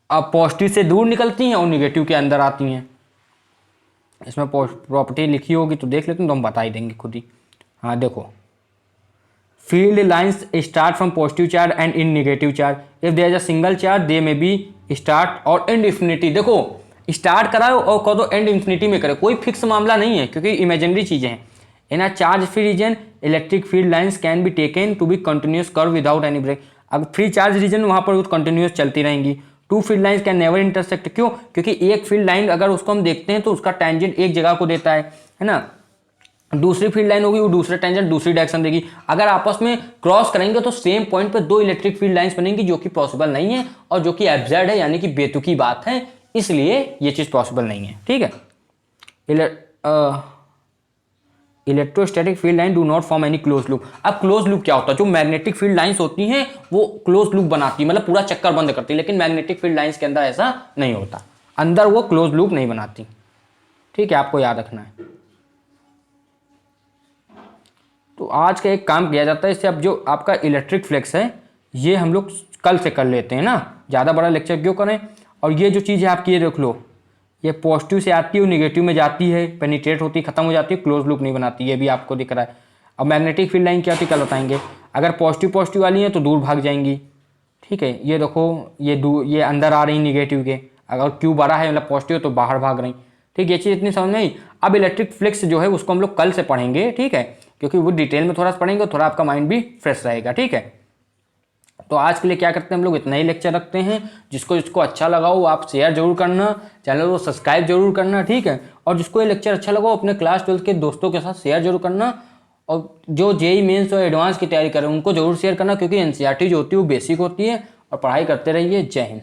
अब पॉजिटिव से दूर निकलती हैं और निगेटिव के अंदर आती हैं। इसमें प्रॉपर्टी लिखी होगी तो देख लेते हैं, तो हम बता ही देंगे खुद ही। हाँ देखो, field lines start from positive charge end in negative charge. If there is a single charge they may be start or end infinity. देखो स्टार्ट कराओ और कह दो एंड इंफिनिटी में करे, कोई फिक्स मामला नहीं है, क्योंकि इमेजिनरी चीजें हैं। In a charge free region electric field lines can be taken to be continuous curve without any break. अब फ्री चार्ज रीजन वहां पर कंटिन्यूस चलती रहेंगी। Two field lines can never intersect. क्यों? क्योंकि एक फील्ड लाइन अगर उसको हम देखते हैं तो उसका टेंजेंट एक जगह को देता है ना। दूसरी फील्ड लाइन होगी वो दूसरे टेंजेंट दूसरी डायरेक्शन देगी। अगर आपस में क्रॉस करेंगे तो सेम पॉइंट पे दो इलेक्ट्रिक फील्ड लाइंस बनेंगी, जो कि पॉसिबल नहीं है और जो कि एब्सर्ड है, यानी कि बेतुकी बात है। इसलिए ये चीज पॉसिबल नहीं है, ठीक है। Electrostatic field line do not form any close loop. अब क्लोज लूप क्या होता है? जो मैग्नेटिक फील्ड लाइंस होती हैं वो क्लोज लूप बनाती है, मतलब पूरा चक्कर बंद करती है। लेकिन मैग्नेटिक फील्ड लाइंस के अंदर ऐसा नहीं होता, अंदर वो क्लोज लूप नहीं बनाती, ठीक है। आपको याद रखना है। तो आज का एक काम किया जाता है, इससे अब जो आपका इलेक्ट्रिक फ्लेक्स है ये हम लोग कल से कर लेते हैं ना, ज़्यादा बड़ा लेक्चर क्यों करें। और ये जो चीज़ है आपकी, ये देख लो, ये पॉजिटिव से आती है और निगेटिव में जाती है, पेनिट्रेट होती है, खत्म हो जाती है, क्लोज लूप नहीं बनाती, ये भी आपको दिख रहा है। अब मैग्नेटिक फील्ड लाइन क्या होती है कल बताएंगे। अगर पॉजिटिव वाली हैं तो दूर भाग जाएंगी, ठीक है। ये देखो ये अंदर आ रही निगेटिव के, अगर क्यू बड़ा है मतलब पॉजिटिव तो बाहर भाग रही, ठीक। ये चीज़ इतनी समझ में आई। अब इलेक्ट्रिक फ्लेक्स जो है उसको हम लोग कल से पढ़ेंगे, ठीक है, क्योंकि वो डिटेल में थोड़ा सा पढ़ेंगे, थोड़ा आपका माइंड भी फ्रेश रहेगा, ठीक है। तो आज के लिए क्या करते हैं हम लोग, इतना ही लेक्चर रखते हैं। जिसको अच्छा लगा हो आप शेयर जरूर करना, चैनल को सब्सक्राइब जरूर करना, ठीक है। और जिसको ये लेक्चर अच्छा लगा हो अपने क्लास 12 के दोस्तों के साथ शेयर जरूर करना। और जो जेईई मेंस और एडवांस की तैयारी कर रहे हैं उनको जरूर शेयर करना, क्योंकि एनसीईआरटी जो होती है वो बेसिक होती है। और पढ़ाई करते रहिए। जय हिंद।